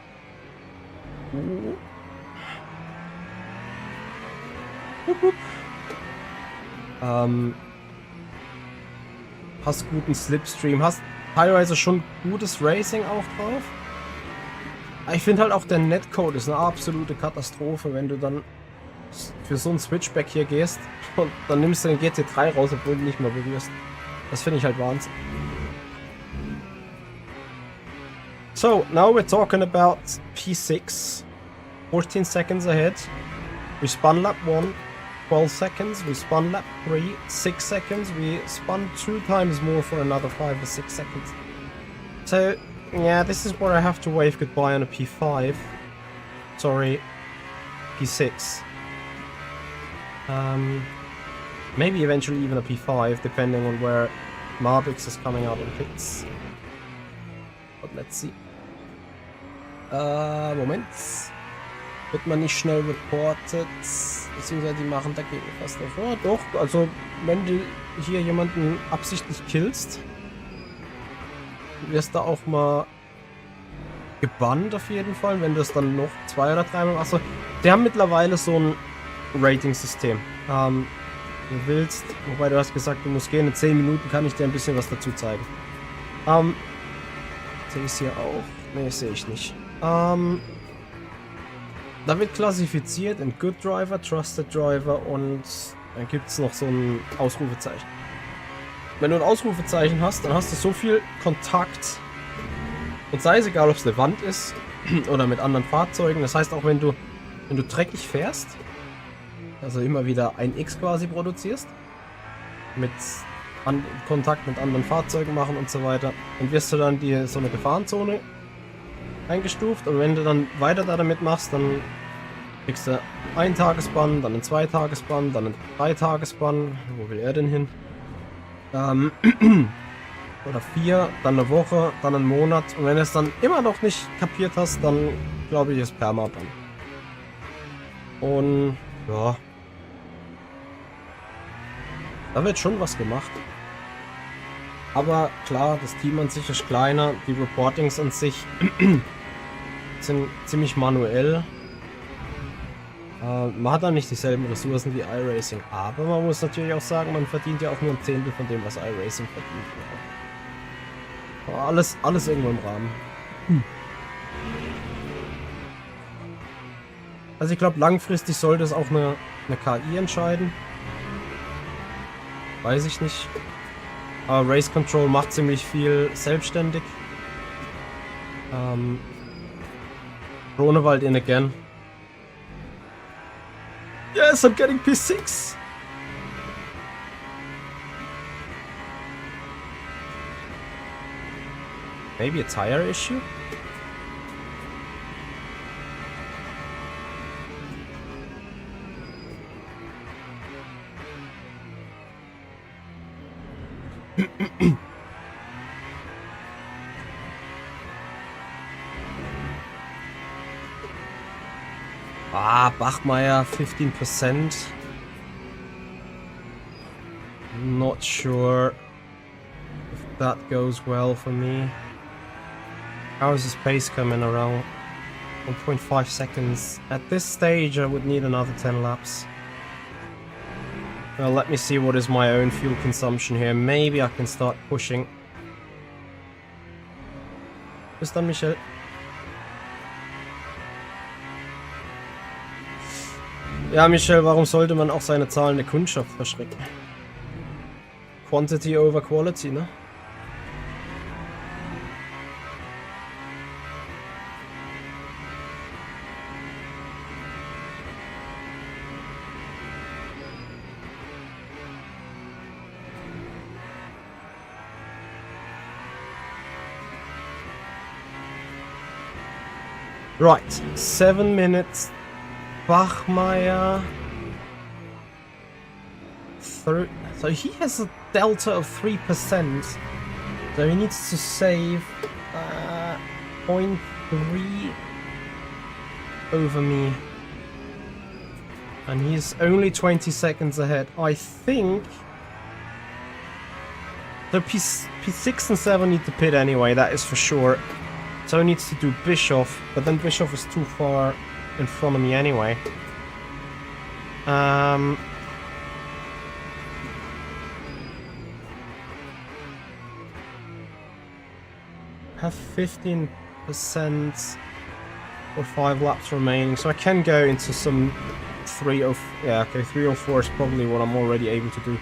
hast guten Slipstream, hast teilweise schon gutes Racing auch drauf. Ich finde halt auch der Netcode ist eine absolute Katastrophe, wenn du dann für so einen Switchback hier gehst und dann nimmst du den GT3 raus, obwohl du nicht mal berührst. Das finde ich halt Wahnsinn. So, now we're talking about P6. 14 seconds ahead. We spun lap 1, 12 seconds. We spun lap 3, 6 seconds. We spun 2 times more for another 5 or 6 seconds. So, yeah, this is where I have to wave goodbye on a P5. Sorry, P6. Maybe eventually even a P5, depending on where Marbix is coming out in pits. But let's see. Moment. Wird man nicht schnell reported, beziehungsweise die machen dagegen fast davor. Doch, also wenn du hier jemanden absichtlich killst, wirst du auch mal gebannt auf jeden Fall, wenn du es dann noch 2 oder 3 Mal machst. Also, die haben mittlerweile so ein Rating-System. Du willst, wobei du hast gesagt, du musst gehen, in 10 Minuten kann ich dir ein bisschen was dazu zeigen. Sehe ich es hier auch? Ne, sehe ich nicht. Da wird klassifiziert in Good Driver, Trusted Driver und dann gibt es noch so ein Ausrufezeichen. Wenn du ein Ausrufezeichen hast, dann hast du so viel Kontakt und sei es egal, ob es eine Wand ist oder mit anderen Fahrzeugen. Das heißt auch, wenn du dreckig fährst, also immer wieder ein X quasi produzierst, mit Kontakt mit anderen Fahrzeugen machen und so weiter, dann wirst du dann so eine Gefahrenzone eingestuft und wenn du dann weiter damit machst, dann kriegst du 1 Tagesbann, dann einen 2 Tagesbann, dann einen 3 Tagesbann. Wo will er denn hin? Oder 4, dann eine Woche, dann einen Monat. Und wenn du es dann immer noch nicht kapiert hast, dann glaube ich, ist Permaban. Und ja, da wird schon was gemacht. Aber klar, das Team an sich ist kleiner, die Reportings an sich sind ziemlich manuell. Man hat dann nicht dieselben Ressourcen wie iRacing, aber man muss natürlich auch sagen, man verdient ja auch nur ein Zehntel von dem, was iRacing verdient. Aber alles irgendwo im Rahmen. Also ich glaube, langfristig sollte es auch eine KI entscheiden. Weiß ich nicht. Aber Race Control macht ziemlich viel selbstständig. Ronewald in again. Yes, I'm getting P6. Maybe a tire issue? Bachmeier 15%. Not sure if that goes well for me. How is his pace coming around? 1.5 seconds. At this stage I would need another 10 laps. Well, let me see what is my own fuel consumption here. Maybe I can start pushing. Bis dann, Michel. Ja, Michel, warum sollte man auch seine zahlende Kundschaft verschrecken? Quantity over quality, ne? Right, 7 minutes. Bachmeier. So he has a delta of 3%. So he needs to save 0.3 over me. And he's only 20 seconds ahead. I think the P6 and 7 need to pit anyway, that is for sure. So he needs to do Bischoff, but then Bischoff is too far in front of me anyway. Have 15% or 5 laps remaining, so I can go into some 304 is probably what I'm already able to do.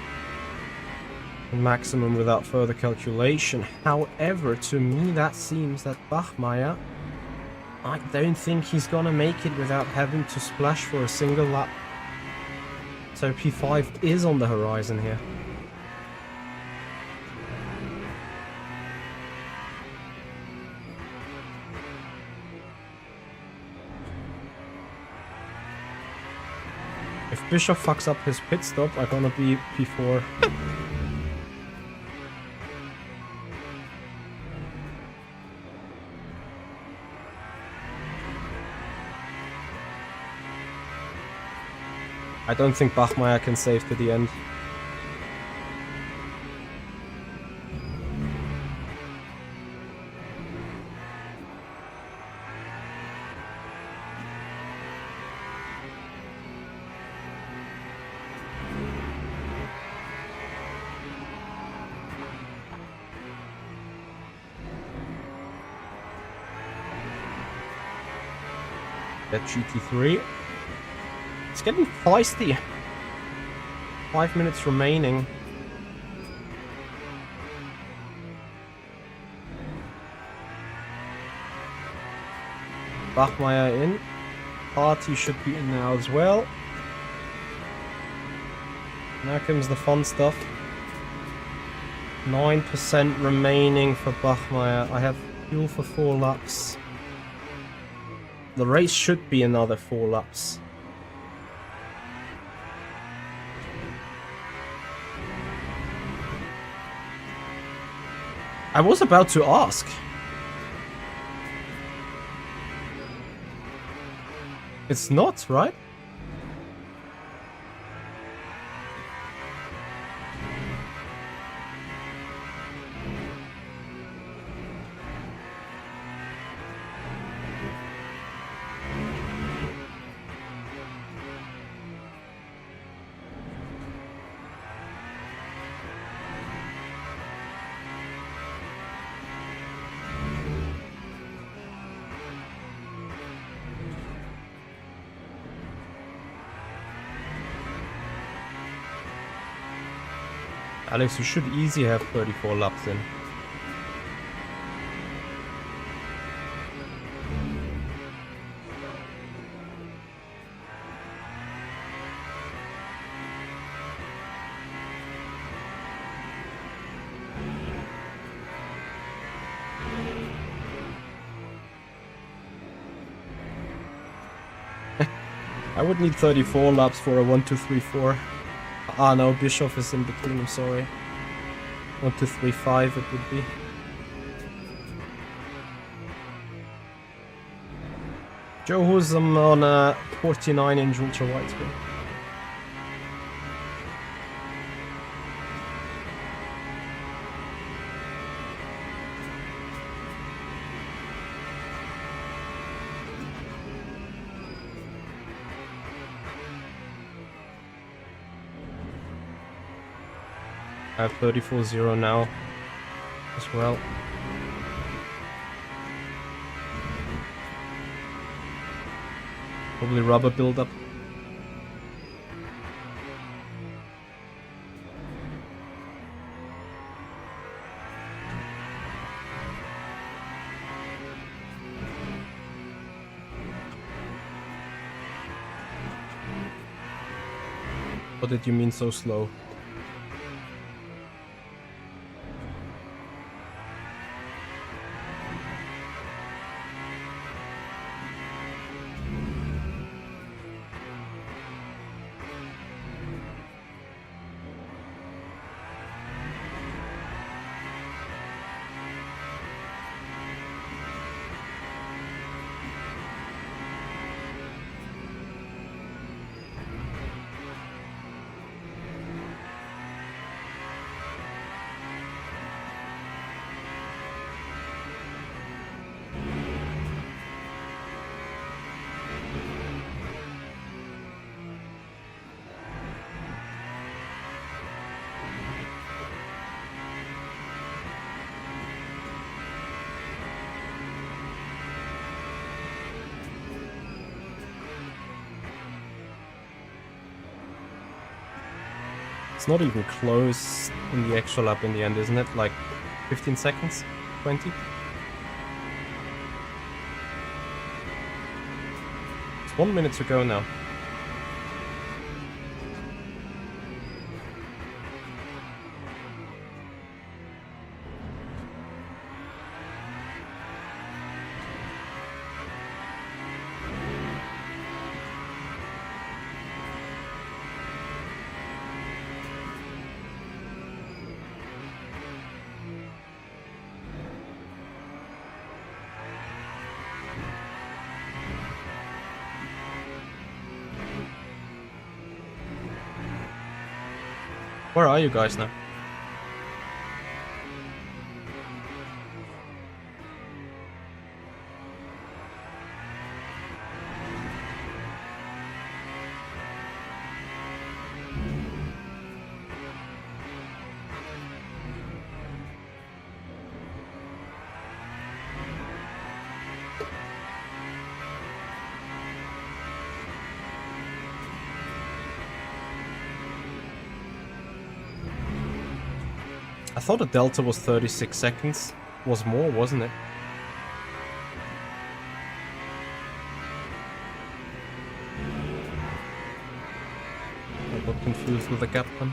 Maximum without further calculation. However, to me that seems that Bachmeier, I don't think he's gonna make it without having to splash for a single lap. So P5 is on the horizon here. If Bischoff fucks up his pit stop, I'm gonna be P4. I don't think Bachmeier can save to the end. That GT3. It's getting feisty. 5 minutes remaining. Bachmeier in. Party should be in now as well. Now comes the fun stuff. 9% remaining for Bachmeier. I have fuel for 4 laps. The race should be another 4 laps. I was about to ask. It's not, right? Alex, you should easily have 34 laps in. I would need 34 laps for a 1, 2, 3, 4. Ah no, Bischoff is in between, I'm sorry. 1, 2, 3, 5 it would be. Joe, who's on a 49-inch ultra widescreen. I have 34.0 now as well. Probably rubber buildup. What did you mean so slow? It's not even close in the extra lap in the end, isn't it? Like 15 seconds? 20? It's 1 minute to go now. Where are you guys now? I thought the delta was 36 seconds. Was more, wasn't it? I got confused with the gap then.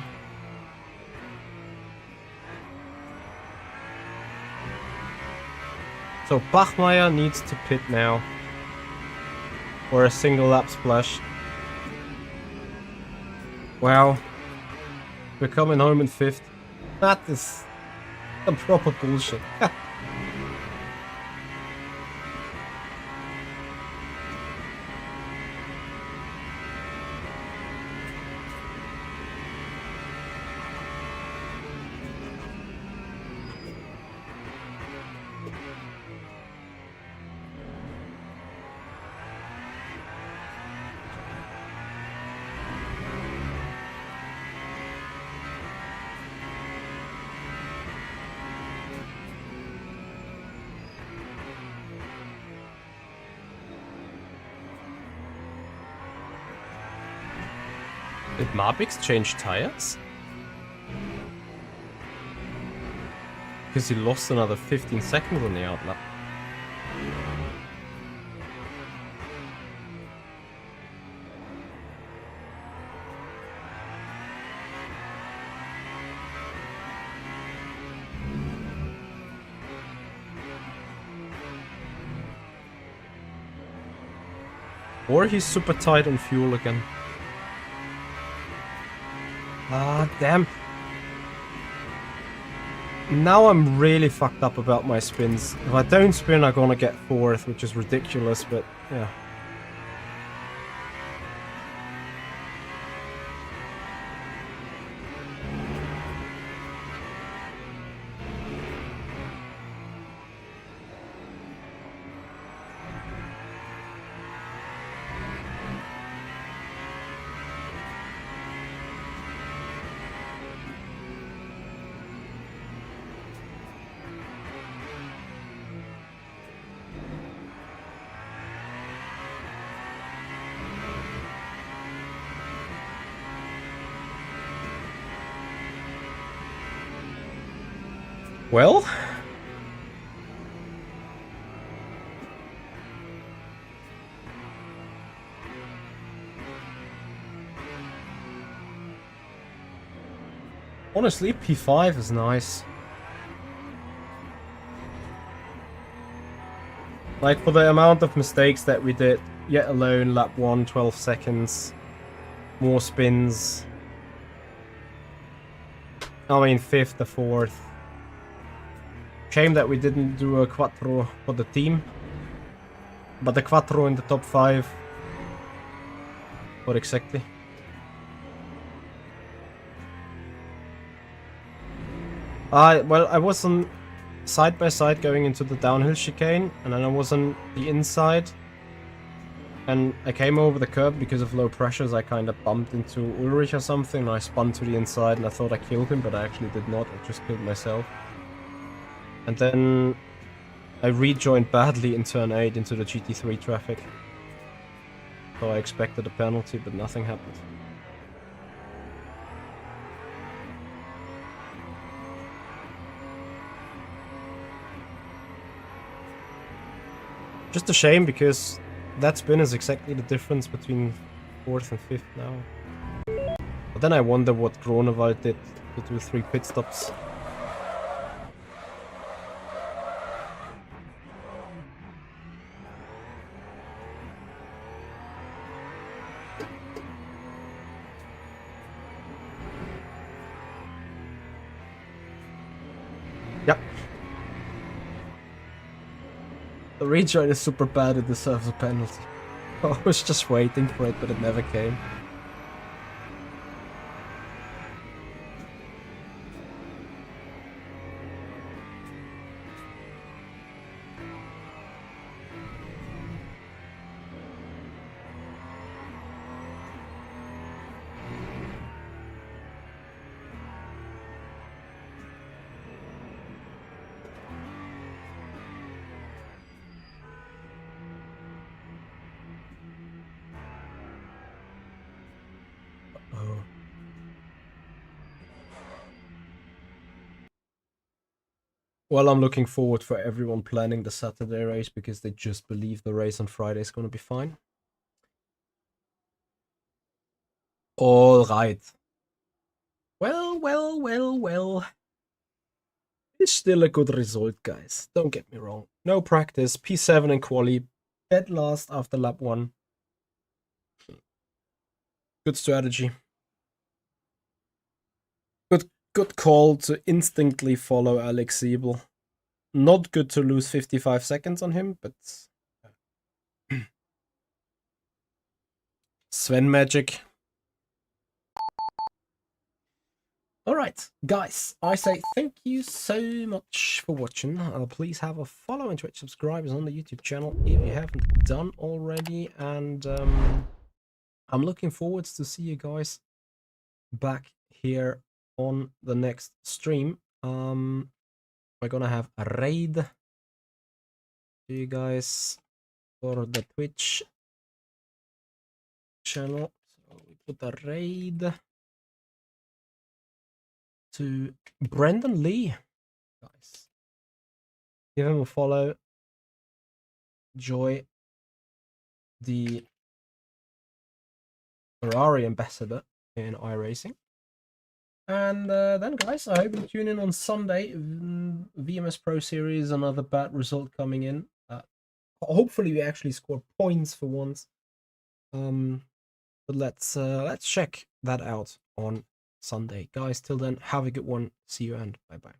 So Bachmeier needs to pit now. Or a single lap splash. Wow. We're coming home in 5th. That is some proper bullshit. Did Marbix change tires? because he lost another 15 seconds on the outlap. Or he's super tight on fuel again. Ah, damn. Now I'm really fucked up about my spins. If I don't spin, I'm gonna get 4th, which is ridiculous, but yeah. Well, honestly, P5 is nice. Like, for the amount of mistakes that we did, yet alone, lap 1, 12 seconds, more spins. I mean, 5th or 4th. Shame that we didn't do a quattro for the team. But the quattro in the top 5. What exactly? Well, I was on side by side going into the downhill chicane, and then I was on the inside. And I came over the curb because of low pressures. I kind of bumped into Ulrich or something, and I spun to the inside, and I thought I killed him, but I actually did not. I just killed myself. And then I rejoined badly in turn 8 into the GT3 traffic. So I expected a penalty, but nothing happened. Just a shame, because that spin is exactly the difference between 4th and 5th now. But then I wonder what Gronewald did to do 3 pit stops. Yep. The rejoin is super bad, it deserves a penalty. I was just waiting for it, but it never came. Oh. Well, I'm looking forward for everyone planning the Saturday race, because they just believe the race on Friday is going to be fine. All right. Well. It's still a good result, guys. Don't get me wrong. No practice. P7 in quali. Dead last after lap 1. Good strategy. Good call to instinctively follow Alex Siebel. Not good to lose 55 seconds on him, but Sven magic. Alright, guys, I say thank you so much for watching. Please have a follow and Twitch subscribers on the YouTube channel if you haven't done already. And I'm looking forward to see you guys back here on the next stream. We're gonna have a raid to you guys for the Twitch channel. So we put a raid to Brendan Lee. guys. Give him a follow. Joy, the Ferrari ambassador in iRacing. And then, guys, I hope you tune in on Sunday. VMS Pro Series, another bad result coming in. Hopefully, we actually score points for once. But let's check that out on Sunday, guys. Till then, have a good one. See you and bye bye.